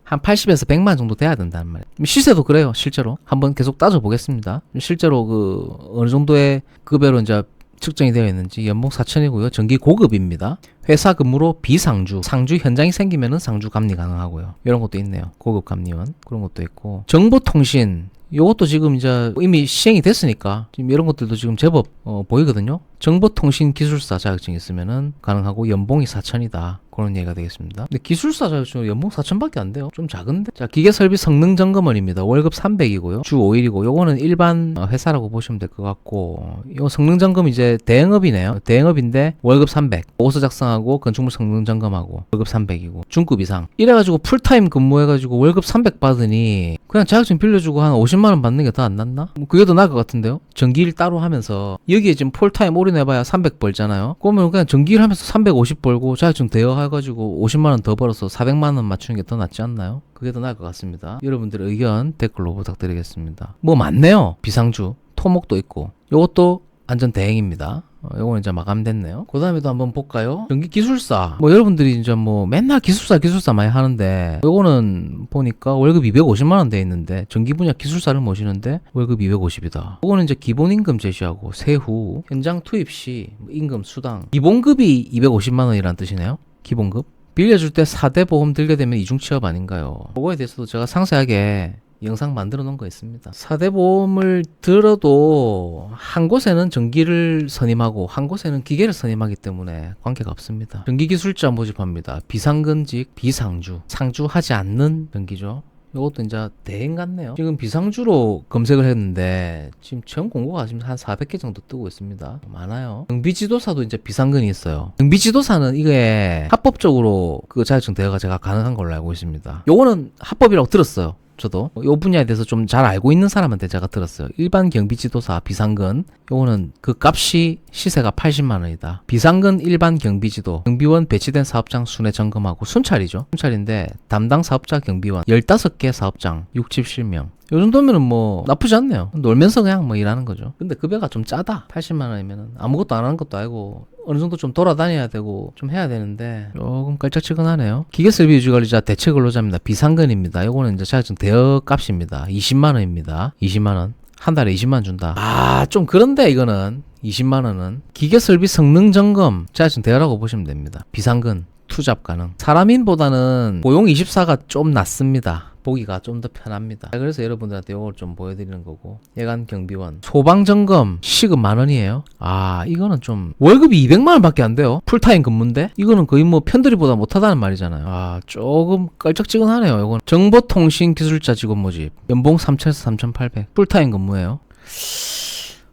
80에서 100만 정도 돼야 된다는 말이에요. 시세도 그래요, 실제로. 한번 계속 따져보겠습니다. 실제로 그 어느 정도의 급여로 이제 측정이 되어 있는지. 연봉 4,000이고요. 전기 고급입니다. 회사 근무로 비상주, 상주 현장이 생기면은 상주 감리 가능하고요. 이런 것도 있네요. 고급 감리원 그런 것도 있고, 정보통신 요것도 지금 이제 이미 시행이 됐으니까 지금 이런 것들도 지금 제법 보이거든요. 정보통신 기술사 자격증이 있으면은 가능하고 연봉이 4,000이다. 그런 얘기가 되겠습니다. 근데 기술사 자격증은 연봉 4,000밖에 안 돼요. 좀 작은데? 자, 기계설비 성능점검원입니다. 월급 300이고요. 주 5일이고, 요거는 일반 회사라고 보시면 될 것 같고, 요 성능점검 이제 대행업이네요. 대행업인데 월급 300. 보고서 작성하고 건축물 성능점검하고 월급 300이고, 중급 이상. 이래가지고 풀타임 근무해가지고 월급 300 받으니 그냥 자격증 빌려주고 한 50만 원 받는 게 더 안 낫나? 뭐 그게 더 나을 것 같은데요. 전기일 따로 하면서 여기에 지금 풀타임 오래 소리 내봐야 300 벌잖아요. 그러면 그냥 전기를 하면서 350 벌고 자격증 대여해가지고 50만원 더 벌어서 400만원 맞추는 게 더 낫지 않나요? 그게 더 나을 것 같습니다. 여러분들의 의견 댓글로 부탁드리겠습니다. 뭐 많네요. 비상주, 토목도 있고 요것도 안전 대행입니다. 요거는 이제 마감됐네요. 그 다음에도 한번 볼까요? 전기 기술사. 뭐 여러분들이 이제 뭐 맨날 기술사 많이 하는데 요거는 보니까 월급 250만원 돼 있는데 전기 분야 기술사를 모시는데 월급 250이다. 요거는 이제 기본임금 제시하고 세후, 현장 투입 시 임금 수당. 기본급이 250만원이라는 뜻이네요. 기본급. 빌려줄 때 4대 보험 들게 되면 이중 취업 아닌가요? 그거에 대해서도 제가 상세하게 영상 만들어 놓은 거 있습니다. 4대 보험을 들어도 한 곳에는 전기를 선임하고 한 곳에는 기계를 선임하기 때문에 관계가 없습니다. 전기기술자 모집합니다. 비상근직, 비상주, 상주하지 않는 전기죠. 이것도 이제 대행 같네요. 지금 비상주로 검색을 했는데 지금 처음 공고가 지금 한 400개 정도 뜨고 있습니다. 많아요. 정비지도사도 이제 비상근이 있어요. 정비지도사는 이게 합법적으로 그 자격증 대여가 제가 가능한 걸로 알고 있습니다. 요거는 합법이라고 들었어요. 저도 이 분야에 대해서 좀 잘 알고 있는 사람한테 제가 들었어요. 일반 경비지도사 비상근 요거는 그 값이 시세가 80만 원이다. 비상근 일반 경비지도 경비원 배치된 사업장 순회 점검하고 순찰이죠. 순찰인데 담당 사업자 경비원 15개 사업장 60실명 요 정도면은 뭐 나쁘지 않네요. 놀면서 그냥 뭐 일하는 거죠. 근데 급여가 좀 짜다. 80만 원이면은 아무것도 안 하는 것도 아니고 어느 정도 좀 돌아다녀야 되고 좀 해야 되는데 조금 깔짝지근하네요. 기계설비 유지관리자 대체근로자입니다. 비상근입니다. 요거는 이제 자격증 대여 값입니다. 20만 원입니다. 20만 원. 한 달에 20만 원 준다. 아, 좀 그런데 이거는 20만 원은 기계설비 성능 점검 자격증 대여라고 보시면 됩니다. 비상근 투잡 가능. 사람인보다는 고용 24가 좀 낫습니다. 보기가 좀 더 편합니다. 그래서 여러분들한테 이걸 좀 보여드리는 거고. 예간 경비원 소방점검 시급 10,000원이에요. 아, 이거는 좀 월급이 200만 원밖에 안 돼요. 풀타임 근무인데 이거는 거의 뭐 편들이보다 못하다는 말이잖아요. 아, 조금 깔짝지근하네요. 이건 정보통신기술자 직원 모집 연봉 3,000에서 3,800 풀타임 근무예요.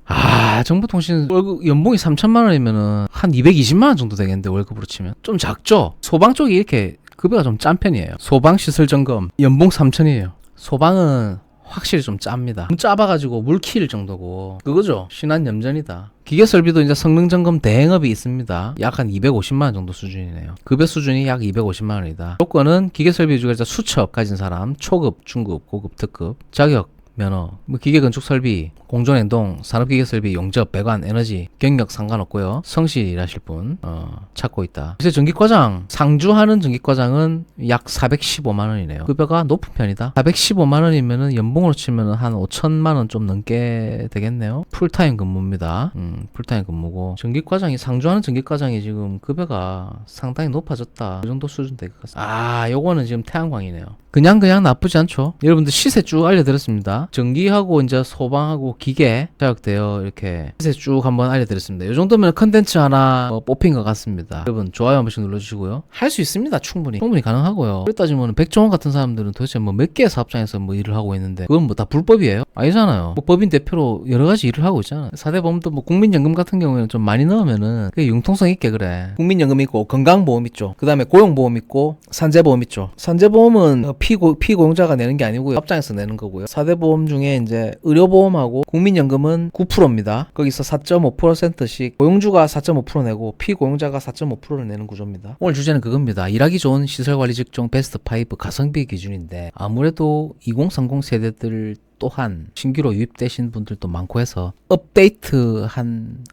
아, 정보통신 월급 연봉이 3,000만 원이면은 한 220만 원 정도 되겠는데 월급으로 치면 좀 작죠. 소방 쪽이 이렇게 급여가 좀 짠 편이에요. 소방시설 점검 연봉 3,000이에요. 소방은 확실히 좀 짭니다. 너무 짜봐가지고 물 킬 정도고 그거죠. 신한 염전이다. 기계설비도 이제 성능점검 대행업이 있습니다. 약 한 250만 원 정도 수준이네요. 급여 수준이 약 250만 원이다. 조건은 기계설비 유지관리자 수첩 가진 사람, 초급, 중급, 고급, 특급, 자격, 면허, 뭐 기계건축설비, 공존행동, 산업기계설비, 용접, 배관, 에너지, 경력 상관없고요. 성실 일하실 분 찾고 있다. 그래서 전기과장, 상주하는 전기과장은 약 415만 원이네요. 급여가 높은 편이다. 415만 원이면은 연봉으로 치면은 한 5천만 원 좀 넘게 되겠네요. 풀타임 근무입니다. 풀타임 근무고 전기과장이 상주하는 전기과장이 지금 급여가 상당히 높아졌다. 그 정도 수준 될 것 같습니다. 아, 요거는 지금 태양광이네요. 그냥 나쁘지 않죠. 여러분들 시세 쭉 알려드렸습니다. 전기하고 이제 소방하고 기계 자격대여 이렇게 시세 쭉 한번 알려드렸습니다. 이 정도면 컨텐츠 하나 뽑힌 것 같습니다. 여러분 좋아요 한 번씩 눌러주시고요. 할 수 있습니다. 충분히 가능하고요. 그랬 따지면 백종원 같은 사람들은 도대체 뭐 몇 개의 사업장에서 뭐 일을 하고 있는데 그건 뭐 다 불법이에요? 아니잖아요. 뭐 법인 대표로 여러 가지 일을 하고 있잖아요. 4대 보험도 뭐 국민연금 같은 경우에는 좀 많이 넣으면은 그게 융통성 있게 그래. 국민연금 있고 건강보험 있죠. 그 다음에 고용보험 있고 산재보험 있죠. 산재보험은 피고용자가 내는 게 아니고요. 사업장에서 내는 거고요. 4대 보험 중에 이제 의료보험하고 국민연금은 9%입니다. 거기서 4.5%씩 고용주가 4.5% 내고 피고용자가 4.5%를 내는 구조입니다. 오늘 주제는 그겁니다. 일하기 좋은 시설관리 직종 베스트 5 가성비 기준인데 아무래도 2030 세대들 또한 신규로 유입되신 분들도 많고 해서 업데이트한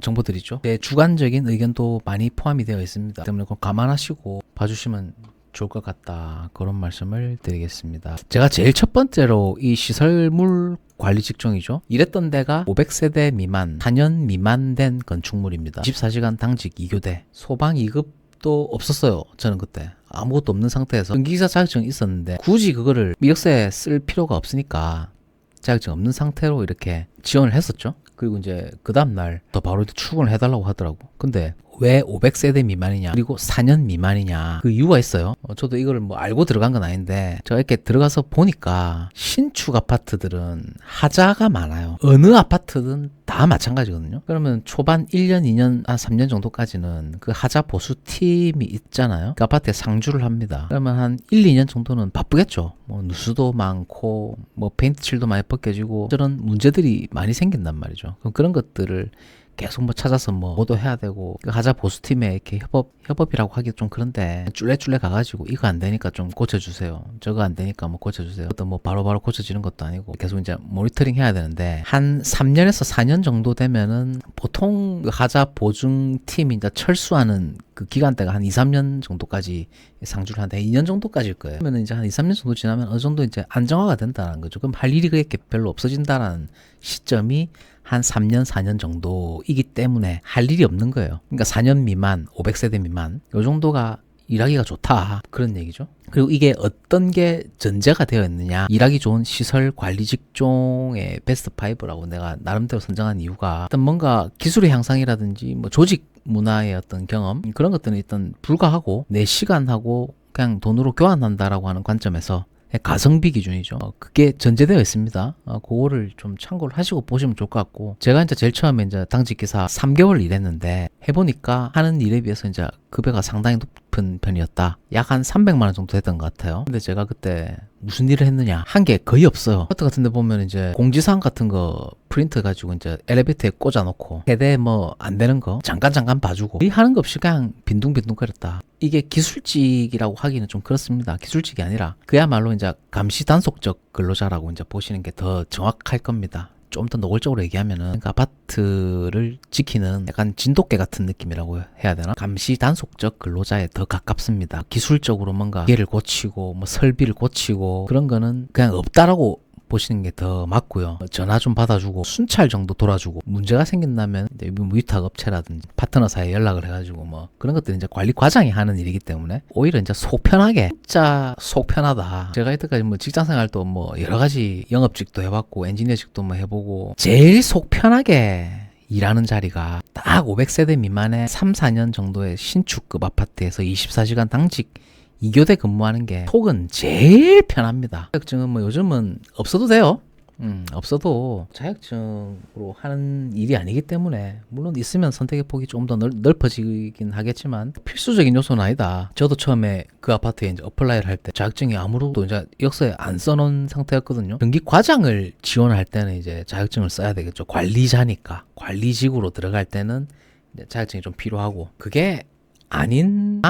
정보들이죠. 제 주관적인 의견도 많이 포함이 되어 있습니다. 때문에 그거 감안하시고 봐주시면 좋을 것 같다. 그런 말씀을 드리겠습니다. 제가 제일 첫 번째로 이 시설물 관리 직종이죠. 일했던 데가 500세대 미만, 4년 미만 된 건축물입니다. 24시간 당직 2교대, 소방 2급도 없었어요. 저는 그때. 아무것도 없는 상태에서 전기기사 자격증이 있었는데 굳이 그거를 이력서에 쓸 필요가 없으니까 자격증 없는 상태로 이렇게 지원을 했었죠. 그리고 이제 그 다음날 더 바로 출근을 해달라고 하더라고. 근데 왜 500세대 미만이냐 그리고 4년 미만이냐 그 이유가 있어요. 저도 이걸 뭐 알고 들어간 건 아닌데 제가 이렇게 들어가서 보니까 신축 아파트들은 하자가 많아요. 어느 아파트든 다 마찬가지거든요. 그러면 초반 1년, 2년, 한 3년 정도까지는 그 하자 보수 팀이 있잖아요. 그 아파트에 상주를 합니다. 그러면 한 1, 2년 정도는 바쁘겠죠. 뭐 누수도 많고 뭐 페인트 칠도 많이 벗겨지고 저런 문제들이 많이 생긴단 말이죠. 그럼 그런 것들을 계속 뭐 찾아서 뭐 뭐도 해야 되고 그 하자 보수팀에 이렇게 협업이라고 하기 좀 그런데 쫄래쫄래 가가지고 이거 안 되니까 좀 고쳐주세요. 저거 안 되니까 뭐 고쳐주세요. 또 뭐 바로바로 고쳐지는 것도 아니고 계속 이제 모니터링 해야 되는데 한 3년에서 4년 정도 되면은 보통 그 하자 보증팀이 이제 철수하는 그 기간대가 한 2, 3년 정도까지 상주를 한데 2년 정도까지일 거예요. 그러면 이제 한 2, 3년 정도 지나면 어느 정도 이제 안정화가 된다는 거죠. 그럼 할 일이 그렇게 별로 없어진다라는 시점이 한 3년, 4년 정도이기 때문에 할 일이 없는 거예요. 그러니까 4년 미만, 500세대 미만 요 정도가 일하기가 좋다 그런 얘기죠. 그리고 이게 어떤 게 전제가 되어 있느냐, 일하기 좋은 시설 관리 직종의 베스트 5라고 내가 나름대로 선정한 이유가 어떤 뭔가 기술의 향상이라든지 뭐 조직 문화의 어떤 경험 그런 것들은 일단 불가하고 내 시간하고 그냥 돈으로 교환한다라고 하는 관점에서 가성비 기준이죠. 그게 전제되어 있습니다. 그거를 좀 참고를 하시고 보시면 좋을 것 같고, 제가 이제 제일 처음에 이제 당직 기사 3개월 일했는데 해보니까 하는 일에 비해서 이제 급여가 상당히 높은 편이었다. 약 한 300만 원 정도 됐던 것 같아요. 근데 제가 그때 무슨 일을 했느냐, 한 게 거의 없어요. 아파트 같은 데 보면 이제 공지사항 같은 거 프린트 가지고 이제 엘리베이터에 꽂아놓고 세대 뭐 안 되는 거 잠깐 봐주고 이 하는 거 없이 그냥 빈둥빈둥거렸다. 이게 기술직이라고 하기는 좀 그렇습니다. 기술직이 아니라 그야말로 이제 감시 단속적 근로자라고 이제 보시는 게 더 정확할 겁니다. 좀 더 노골적으로 얘기하면은 그러니까 아파트를 지키는 약간 진돗개 같은 느낌이라고 해야 되나? 감시 단속적 근로자에 더 가깝습니다. 기술적으로 뭔가 기계를 고치고 뭐 설비를 고치고 그런 거는 그냥 없다라고 보시는 게 더 맞고요. 전화 좀 받아주고 순찰 정도 돌아주고 문제가 생긴다면 이제 위탁 업체라든지 파트너 사이에 연락을 해가지고 뭐 그런 것들은 이제 관리 과장이 하는 일이기 때문에 오히려 이제 속 편하게, 진짜 속 편하다. 제가 이때까지 뭐 직장 생활도 뭐 여러 가지 영업직도 해봤고 엔지니어직도 뭐 해보고 제일 속 편하게 일하는 자리가 딱 500세대 미만의 3, 4년 정도의 신축급 아파트에서 24시간 당직 2교대 근무하는 게 속은 제일 편합니다. 자격증은 뭐 요즘은 없어도 돼요. 없어도 자격증으로 하는 일이 아니기 때문에 물론 있으면 선택의 폭이 조금 더 넓어지긴 하겠지만 필수적인 요소는 아니다. 저도 처음에 그 아파트에 이제 어플라이를 할 때 자격증이 아무것도 이제 역사에 안 써놓은 상태였거든요. 전기 과장을 지원할 때는 이제 자격증을 써야 되겠죠. 관리자니까. 관리직으로 들어갈 때는 이제 자격증이 좀 필요하고, 그게 아닌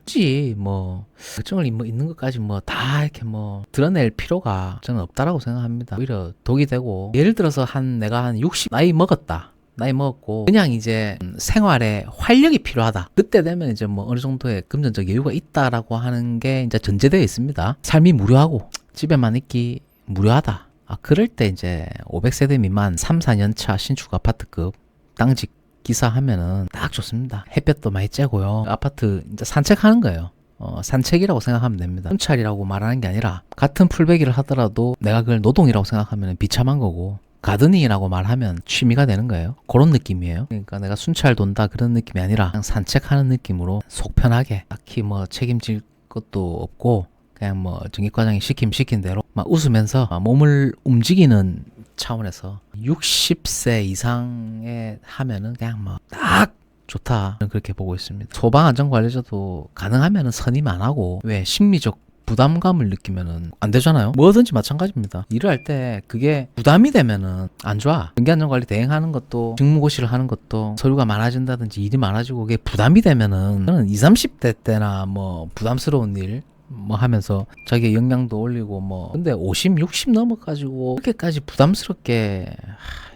굳이 뭐 결정을 뭐 있는 것까지 뭐 다 이렇게 뭐 드러낼 필요가 저는 없다라고 생각합니다. 오히려 독이 되고, 예를 들어서 내가 한 60 나이 먹었고 그냥 이제 생활에 활력이 필요하다. 그때 되면 이제 뭐 어느 정도의 금전적 여유가 있다라고 하는 게 이제 전제되어 있습니다. 삶이 무료하고 집에만 있기 무료하다. 그럴 때 이제 500세대 미만 3, 4년 차 신축 아파트급 당직 기사 하면은 딱 좋습니다. 햇볕도 많이 쬐고요. 아파트 이제 산책하는 거예요. 산책이라고 생각하면 됩니다. 순찰이라고 말하는 게 아니라 같은 풀베기를 하더라도 내가 그걸 노동이라고 생각하면 비참한 거고, 가드닝이라고 말하면 취미가 되는 거예요. 그런 느낌이에요. 그러니까 내가 순찰 돈다 그런 느낌이 아니라 그냥 산책하는 느낌으로 속 편하게, 딱히 뭐 책임질 것도 없고 그냥 뭐 전기과장이 시킨 대로 막 웃으면서 몸을 움직이는 차원에서 60세 이상에 하면은 그냥 뭐 딱 좋다, 그렇게 보고 있습니다. 소방안전관리자도 가능하면은 선임 안 하고, 왜 심리적 부담감을 느끼면은 안 되잖아요. 뭐든지 마찬가지입니다. 일을 할 때 그게 부담이 되면은 안 좋아. 전기안전관리 대행하는 것도, 직무고시를 하는 것도 서류가 많아진다든지 일이 많아지고 그게 부담이 되면은, 저는 20, 30대 때나 뭐 부담스러운 일 뭐 하면서 자기 역량도 올리고 뭐, 근데 50, 60 넘어가지고 그렇게까지 부담스럽게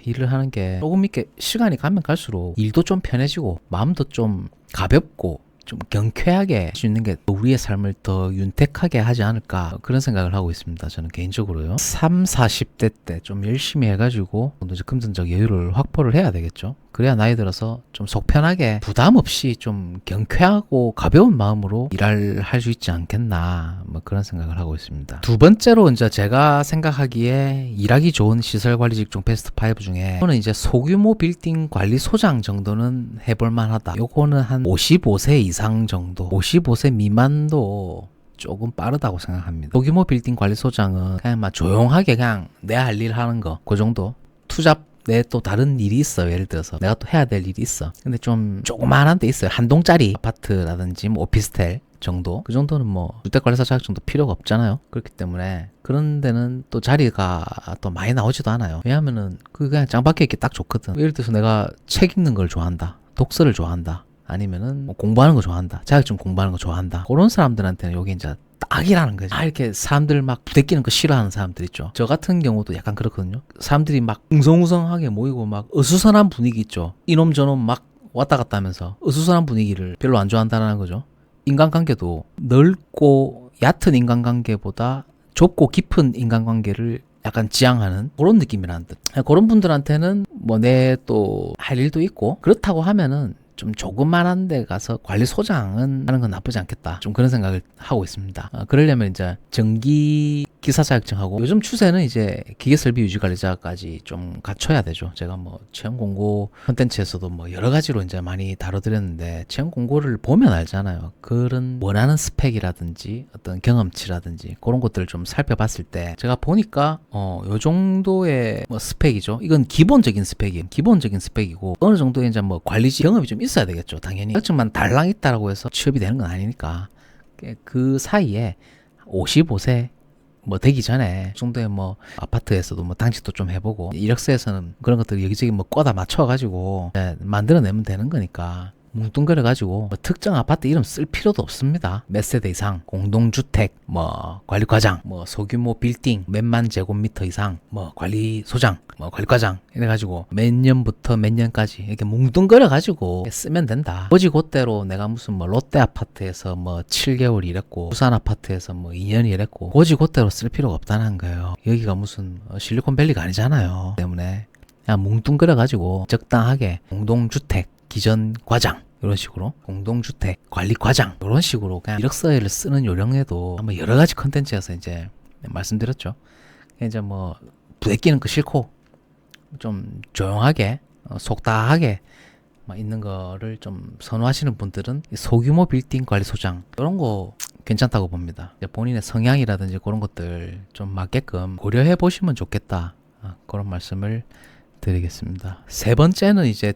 일을 하는 게, 조금 이렇게 시간이 가면 갈수록 일도 좀 편해지고 마음도 좀 가볍고 좀 경쾌하게 할 수 있는 게 우리의 삶을 더 윤택하게 하지 않을까, 그런 생각을 하고 있습니다. 저는 개인적으로요. 3, 40대 때 좀 열심히 해가지고 이제 금전적 여유를 확보를 해야 되겠죠. 그래야 나이 들어서 좀 속 편하게 부담 없이 좀 경쾌하고 가벼운 마음으로 할 수 있지 않겠나, 뭐 그런 생각을 하고 있습니다. 두 번째로 이제 제가 생각하기에 일하기 좋은 시설 관리 직종 베스트 5 중에, 저는 이제 소규모 빌딩 관리소장 정도는 해볼 만하다. 요거는 한 55세 이상 정도, 55세 미만도 조금 빠르다고 생각합니다. 소규모 빌딩 관리소장은 그냥 막 조용하게 그냥 내 할 일 하는 거, 그 정도. 투잡 내 또 다른 일이 있어. 예를 들어서 내가 또 해야 될 일이 있어. 근데 좀 조그만한 데 있어요. 한 동짜리 아파트라든지 뭐 오피스텔 정도? 그 정도는 뭐 주택관리사 자격증도 필요가 없잖아요. 그렇기 때문에 그런 데는 또 자리가 또 많이 나오지도 않아요. 왜냐하면은 그 그냥 짱박혀 있기 딱 좋거든. 예를 들어서 내가 책 읽는 걸 좋아한다, 독서를 좋아한다, 아니면은 뭐 공부하는 거 좋아한다, 자격증 공부하는 거 좋아한다, 그런 사람들한테는 여기 이제 딱이라는 거죠. 이렇게 사람들 막 부대끼는 거 싫어하는 사람들 있죠. 저 같은 경우도 약간 그렇거든요. 사람들이 막 웅성웅성하게 모이고 막 어수선한 분위기 있죠. 이놈 저놈 막 왔다 갔다 하면서 어수선한 분위기를 별로 안 좋아한다는 거죠. 인간관계도 넓고 얕은 인간관계보다 좁고 깊은 인간관계를 약간 지향하는 그런 느낌이라는 듯. 그런 분들한테는 뭐 내 또 할 일도 있고, 그렇다고 하면은 좀 조그만한 데 가서 관리소장은 하는 건 나쁘지 않겠다, 좀 그런 생각을 하고 있습니다. 그러려면 이제 전기 기사 자격증하고, 요즘 추세는 이제 기계설비 유지관리자까지 좀 갖춰야 되죠. 제가 뭐 채용 공고 콘텐츠에서도 뭐 여러 가지로 이제 많이 다뤄드렸는데, 채용 공고를 보면 알잖아요. 그런 원하는 스펙이라든지 어떤 경험치라든지 그런 것들을 좀 살펴봤을 때 제가 보니까 요 정도의 뭐 스펙이죠. 이건 기본적인 스펙이에요. 기본적인 스펙이고, 어느 정도의 이제 뭐 관리직 경험이 좀 있어야 되겠죠. 당연히 자격증만 달랑 있다라고 해서 취업이 되는 건 아니니까. 그 사이에 55세 뭐 되기 전에 그 정도의 뭐 아파트에서도 뭐 당직도 좀 해보고, 이력서에서는 그런 것들 여기저기 뭐 꽂아 맞춰가지고 만들어내면 되는 거니까, 뭉뚱그려가지고 뭐 특정 아파트 이름 쓸 필요도 없습니다. 몇 세대 이상, 공동주택, 뭐 관리과장, 뭐 소규모 빌딩 몇만 제곱미터 이상, 뭐 관리소장, 뭐 관리과장 이래가지고 몇 년부터 몇 년까지 이렇게 뭉뚱그려가지고 쓰면 된다. 거지 그대로 내가 무슨 뭐 롯데 아파트에서 뭐 7개월 일했고, 부산 아파트에서 뭐 2년 일했고, 거지 그대로 쓸 필요가 없다는 거예요. 여기가 무슨 실리콘밸리가 아니잖아요. 때문에 그냥 뭉뚱그려가지고 적당하게 공동주택 기전 과장 이런 식으로, 공동주택 관리 과장 이런 식으로 그냥 이력서를 쓰는 요령에도 한번 여러 가지 컨텐츠에서 이제 말씀드렸죠. 이제 뭐 부대끼는 거 싫고 좀 조용하게 속다하게 있는 거를 좀 선호하시는 분들은 소규모 빌딩 관리소장 이런 거 괜찮다고 봅니다. 본인의 성향이라든지 그런 것들 좀 맞게끔 고려해 보시면 좋겠다, 그런 말씀을 드리겠습니다. 세 번째는 이제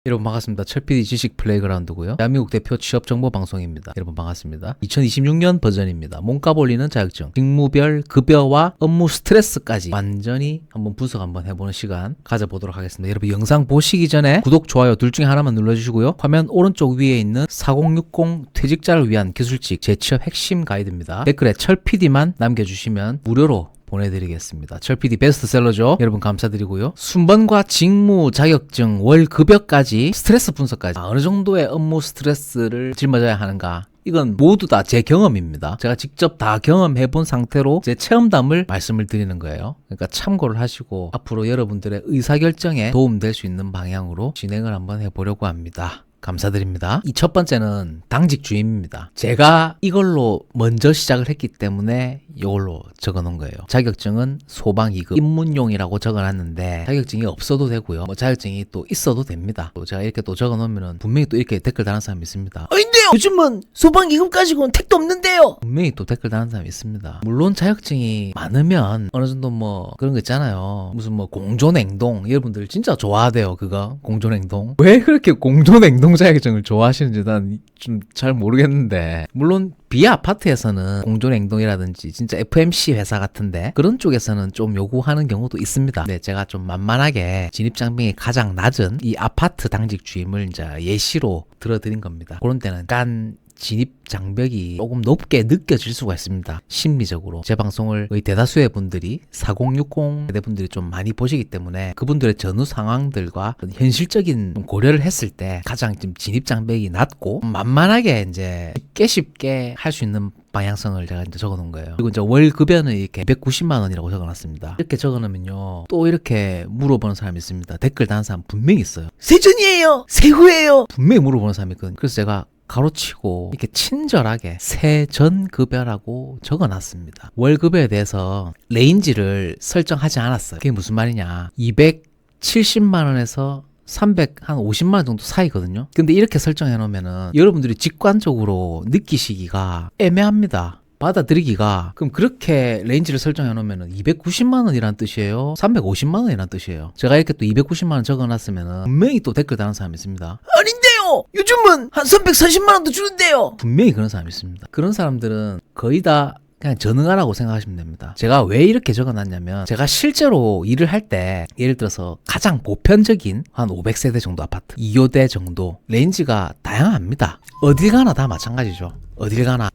여러분 반갑습니다. 철PD 지식 플레이그라운드고요. 대한민국 대표 취업정보방송입니다. 여러분 반갑습니다. 2026년 버전입니다. 몸값 올리는 자격증, 직무별 급여와 업무 스트레스까지 완전히 한번 분석 한번 해보는 시간 가져보도록 하겠습니다. 여러분 영상 보시기 전에 구독, 좋아요 둘 중에 하나만 눌러주시고요. 화면 오른쪽 위에 있는 4060 퇴직자를 위한 기술직 재취업 핵심 가이드입니다. 댓글에 철PD만 남겨주시면 무료로 보내드리겠습니다. 철PD 베스트셀러죠. 여러분 감사드리고요. 순번과 직무 자격증, 월급여까지, 스트레스 분석까지, 어느 정도의 업무 스트레스를 짊어져야 하는가, 이건 모두 다 제 경험입니다. 제가 직접 다 경험해 본 상태로 제 체험담을 말씀을 드리는 거예요. 그러니까 참고를 하시고 앞으로 여러분들의 의사결정에 도움될 수 있는 방향으로 진행을 한번 해보려고 합니다. 감사드립니다. 이 첫 번째는 당직 주임입니다. 제가 이걸로 먼저 시작을 했기 때문에 이걸로 적어놓은 거예요. 자격증은 소방 2급 입문용이라고 적어놨는데 자격증이 없어도 되고요. 뭐 자격증이 또 있어도 됩니다. 또 제가 이렇게 또 적어놓으면 분명히 또 이렇게 댓글 다는 사람이 있습니다. 아닌데요! 요즘은 소방 2급 가지고는 택도 없는데요! 분명히 또 댓글 다는 사람이 있습니다. 물론 자격증이 많으면 어느 정도 뭐 그런 거 있잖아요. 무슨 뭐 공존행동, 여러분들 진짜 좋아하대요. 그거 공존행동. 왜 그렇게 공존행동 자격증을 좋아하시는지 난 좀 잘 모르겠는데, 물론 비아파트에서는 공존행동이라든지 진짜 FMC 회사 같은데 그런 쪽에서는 좀 요구하는 경우도 있습니다. 네, 제가 좀 만만하게 진입장벽이 가장 낮은 이 아파트 당직 주임을 이제 예시로 들어드린 겁니다. 그런 때는 약간 진입 장벽이 조금 높게 느껴질 수가 있습니다. 심리적으로. 제 방송을 거의 대다수의 분들이 4060 세대분들이 좀 많이 보시기 때문에 그분들의 전후 상황들과 현실적인 고려를 했을 때 가장 좀 진입 장벽이 낮고 만만하게 이제 쉽게 할 수 있는 방향성을 제가 이제 적어 놓은 거예요. 그리고 이제 월 급여는 이렇게 190만 원이라고 적어 놨습니다. 이렇게 적어 놓으면요, 또 이렇게 물어보는 사람이 있습니다. 댓글 다는 사람 분명히 있어요. 세전이에요? 세후예요? 분명히 물어보는 사람이 있거든요. 그래서 제가 가로치고 이렇게 친절하게 세전급여라고 적어놨습니다. 월급에 대해서 레인지를 설정하지 않았어요. 그게 무슨 말이냐, 270만 원에서 350만 원 정도 사이거든요. 근데 이렇게 설정해 놓으면은 여러분들이 직관적으로 느끼시기가 애매합니다. 받아들이기가. 그럼 그렇게 레인지를 설정해 놓으면 290만 원이란 뜻이에요? 350만 원이란 뜻이에요? 제가 이렇게 또 290만 원 적어놨으면 분명히 또 댓글 다는 사람이 있습니다. 아닌데요! 요즘은 한 340만 원도 주는데요. 분명히 그런 사람이 있습니다. 그런 사람들은 거의 다 그냥 전응하라고 생각하시면 됩니다. 제가 왜 이렇게 적어놨냐면 제가 실제로 일을 할 때 예를 들어서 가장 보편적인 한 500세대 정도 아파트 2호대 정도 레인지가 다양합니다. 어딜 가나 다 마찬가지죠. 어딜 가나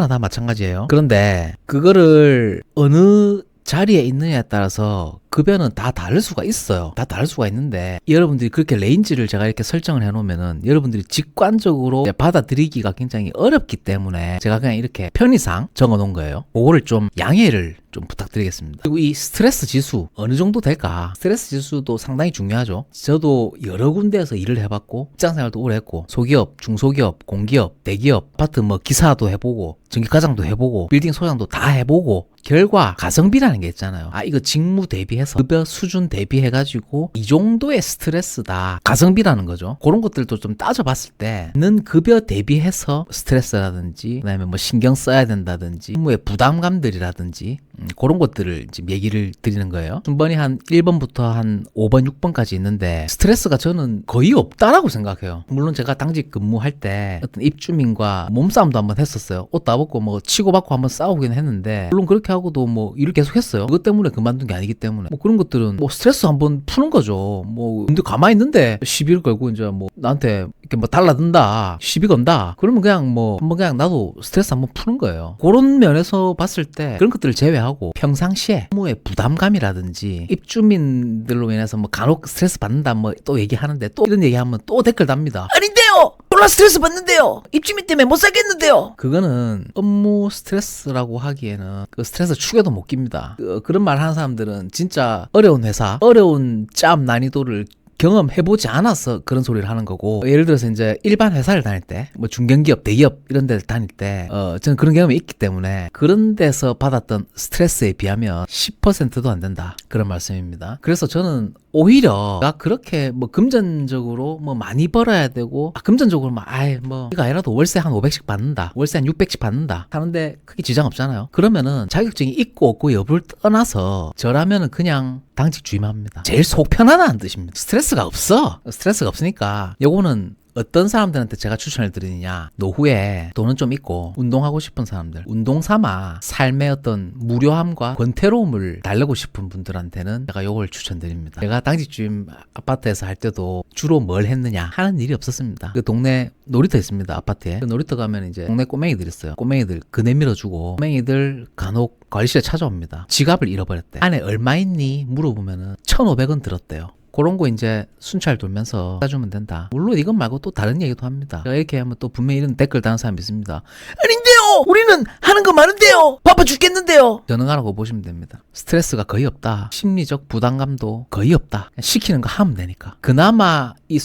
다 마찬가지예요. 그런데 그거를 어느 자리에 있느냐에 따라서 급여는 다 다를 수가 있어요. 다 다를 수가 있는데 여러분들이 그렇게 레인지를 제가 이렇게 설정을 해놓으면은 여러분들이 직관적으로 받아들이기가 굉장히 어렵기 때문에 제가 그냥 이렇게 편의상 적어놓은 거예요. 그거를 좀 양해를 좀 부탁드리겠습니다. 그리고 이 스트레스 지수 어느 정도 될까? 스트레스 지수도 상당히 중요하죠. 저도 여러 군데에서 일을 해봤고 직장생활도 오래 했고 소기업, 중소기업, 공기업, 대기업, 아파트 뭐 기사도 해보고 전기과장도 해보고 빌딩 소장도 다 해보고 결과 가성비라는 게 있잖아요. 아 이거 직무 대비해서 급여 수준 대비해가지고 이 정도의 스트레스다. 가성비라는 거죠. 그런 것들도 좀 따져봤을 때는 급여 대비해서 스트레스라든지 그다음에 뭐 신경 써야 된다든지 업무의 부담감들이라든지 그런 것들을 지금 얘기를 드리는 거예요. 순번이 한 1번부터 한 5번, 6번까지 있는데 스트레스가 저는 거의 없다라고 생각해요. 물론 제가 당직 근무할 때 어떤 입주민과 몸싸움도 한번 했었어요. 옷 다 벗고 뭐 치고받고 한번 싸우긴 했는데 물론 그렇게 하고도 뭐 일을 계속 했어요. 그것 때문에 그만둔 게 아니기 때문에 뭐 그런 것들은 뭐 스트레스 한번 푸는 거죠. 뭐 근데 가만히 있는데 시비를 걸고 이제 뭐 나한테 이렇게 뭐 달라든다 시비 건다 그러면 그냥 뭐 한번 그냥 나도 스트레스 한번 푸는 거예요. 그런 면에서 봤을 때 그런 것들을 제외하고 평상시에 업무의 부담감이라든지 입주민들로 인해서 뭐 간혹 스트레스 받는다 뭐 또 얘기하는데 또 이런 얘기하면 또 댓글 답니다. 아닌데요. 졸라 스트레스 받는데요. 입주민 때문에 못 살겠는데요. 그거는 업무 스트레스라고 하기에는 그 스트레스 축에도 못 낍니다. 그런 말 하는 사람들은 진짜 어려운 회사, 어려운 짬 난이도를 경험해보지 않아서 그런 소리를 하는 거고 예를 들어서 이제 일반 회사를 다닐 때 뭐 중견기업, 대기업 이런 데를 다닐 때 저는 그런 경험이 있기 때문에 그런 데서 받았던 스트레스에 비하면 10%도 안 된다 그런 말씀입니다. 그래서 저는 오히려 그렇게 뭐 금전적으로 뭐 많이 벌어야 되고 금전적으로 뭐 이거 아니라도 월세 한 500씩 받는다 월세 한 600씩 받는다 하는데 크게 지장 없잖아요. 그러면은 자격증이 있고 없고 여부를 떠나서 저라면은 그냥 당직 주임합니다. 제일 속 편하다는 뜻입니다. 스트레스가 없어. 스트레스가 없으니까 요거는 어떤 사람들한테 제가 추천을 드리느냐 노후에 돈은 좀 있고 운동하고 싶은 사람들 운동 삼아 삶의 어떤 무료함과 권태로움을 달래고 싶은 분들한테는 제가 요걸 추천드립니다. 제가 당직주임 아파트에서 할 때도 주로 뭘 했느냐 하는 일이 없었습니다. 그 동네 놀이터 있습니다. 아파트에 그 놀이터 가면 이제 동네 꼬맹이들 있어요. 꼬맹이들 그네 밀어주고 꼬맹이들 간혹 관리실에 찾아옵니다. 지갑을 잃어버렸대. 안에 얼마 있니? 물어보면은 1,500원 들었대요. 그런 거 이제 순찰 돌면서 사주면 된다. 물론 이건 말고 또 다른 얘기도 합니다. 이렇게 하면 또 분명히 이런 댓글 다는 사람이 있습니다. 아닌데요. 우리는 하는 거 많은데요. 바빠 죽겠는데요. 전응하라고 보시면 됩니다. 스트레스가 거의 없다. 심리적 부담감도 거의 없다. 시키는 거 하면 되니까. 그나마 이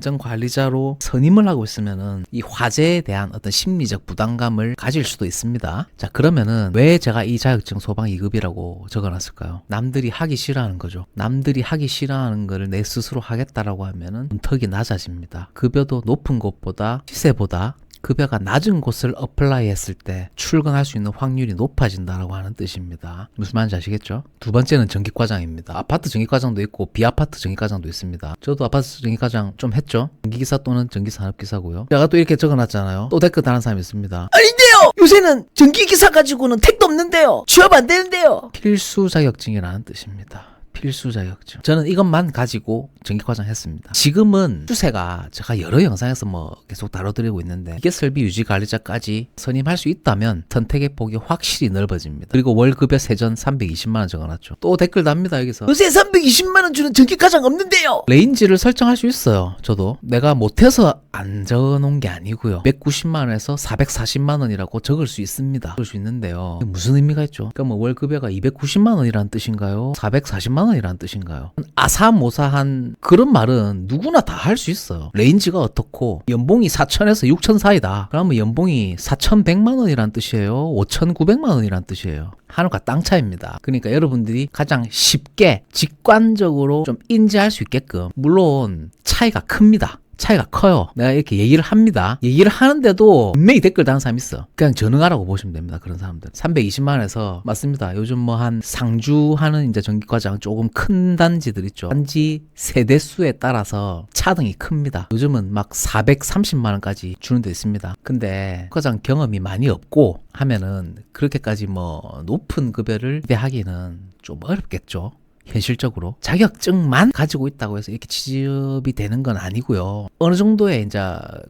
소방안전관리자로 선임을 하고 있으면은 이 화재에 대한 어떤 심리적 부담감을 가질 수도 있습니다. 자 그러면은 왜 제가 이 자격증 소방 2급이라고 적어놨을까요? 남들이 하기 싫어하는 거죠. 남들이 하기 싫어하는 거를 내 스스로 하겠다라고 하면은 문턱이 낮아집니다. 급여도 높은 곳보다 시세보다 급여가 낮은 곳을 어플라이 했을 때 출근할 수 있는 확률이 높아진다라고 하는 뜻입니다. 무슨 말인지 아시겠죠? 두 번째는 전기과장입니다. 아파트 전기과장도 있고 비아파트 전기과장도 있습니다. 저도 아파트 전기과장 좀 했죠. 전기기사 또는 전기산업기사고요. 제가 또 이렇게 적어놨잖아요. 또 댓글 다는 사람이 있습니다. 아닌데요. 요새는 전기기사 가지고는 택도 없는데요. 취업 안 되는데요. 필수 자격증이라는 뜻입니다. 필수 자격증. 저는 이것만 가지고 전기과장 했습니다. 지금은 추세가 제가 여러 영상에서 뭐 계속 다뤄드리고 있는데 이게 설비 유지 관리자까지 선임할 수 있다면 선택의 폭이 확실히 넓어집니다. 그리고 월급여 세전 320만 원 적어놨죠. 또 댓글 답니다 여기서. 요새 320만 원 주는 전기과장 없는데요. 레인지를 설정할 수 있어요. 저도 내가 못해서 안 적어놓은 게 아니고요. 190만 원에서 440만 원이라고 적을 수 있습니다. 적을 수 있는데요. 무슨 의미가 있죠? 그러니까 뭐 월급여가 290만 원이라는 뜻인가요? 440만 원이라는 뜻인가요? 아사모사한 그런 말은 누구나 다 할 수 있어요. 레인지가 어떻고 연봉이 4천에서 6천 사이다. 그러면 연봉이 4,100만 원이라는 뜻이에요? 5,900만 원이라는 뜻이에요? 하늘과 땅 차이입니다. 그러니까 여러분들이 가장 쉽게 직관적으로 좀 인지할 수 있게끔 물론 차이가 큽니다. 차이가 커요. 내가 이렇게 얘기를 합니다. 얘기를 하는데도 분명히 댓글 다는 사람이 있어. 그냥 전응하라고 보시면 됩니다. 그런 사람들. 320만 원에서 맞습니다. 요즘 뭐 한 상주하는 이제 전기과장 조금 큰 단지들 있죠. 단지 세대수에 따라서 차등이 큽니다. 요즘은 막 430만 원까지 주는 데 있습니다. 근데 과장 경험이 많이 없고 하면은 그렇게까지 뭐 높은 급여를 기대하기는 좀 어렵겠죠. 현실적으로 자격증만 가지고 있다고 해서 이렇게 취업이 되는 건 아니고요. 어느 정도의 이제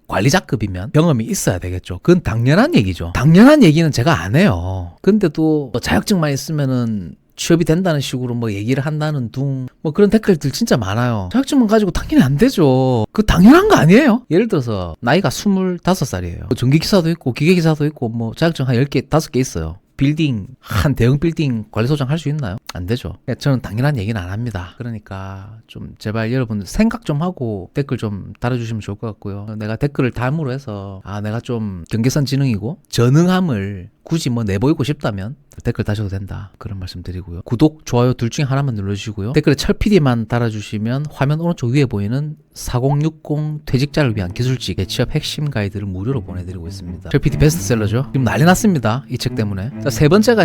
관리자급이면 경험이 있어야 되겠죠. 그건 당연한 얘기죠. 당연한 얘기는 제가 안 해요. 근데도 뭐 자격증만 있으면은 취업이 된다는 식으로 뭐 얘기를 한다는 둥 뭐 그런 댓글들 진짜 많아요. 자격증만 가지고 당연히 안 되죠. 그 당연한 거 아니에요? 예를 들어서 나이가 25살이에요. 전기기사도 있고 기계기사도 있고 뭐 자격증 한 10개, 5개 있어요. 빌딩, 한 대형 빌딩 관리소장 할 수 있나요? 안 되죠. 저는 당연한 얘기는 안 합니다. 그러니까 좀 제발 여러분들 생각 좀 하고 댓글 좀 달아주시면 좋을 것 같고요. 내가 댓글을 담으로 해서 내가 좀 경계선 지능이고 전응함을 굳이 뭐 내보이고 싶다면 댓글 다셔도 된다. 그런 말씀 드리고요. 구독, 좋아요 둘 중에 하나만 눌러주시고요. 댓글에 철PD만 달아주시면 화면 오른쪽 위에 보이는 4060 퇴직자를 위한 기술직의 취업 핵심 가이드를 무료로 보내드리고 있습니다. 철PD 베스트셀러죠. 지금 난리 났습니다. 이 책 때문에. 자, 세 번째가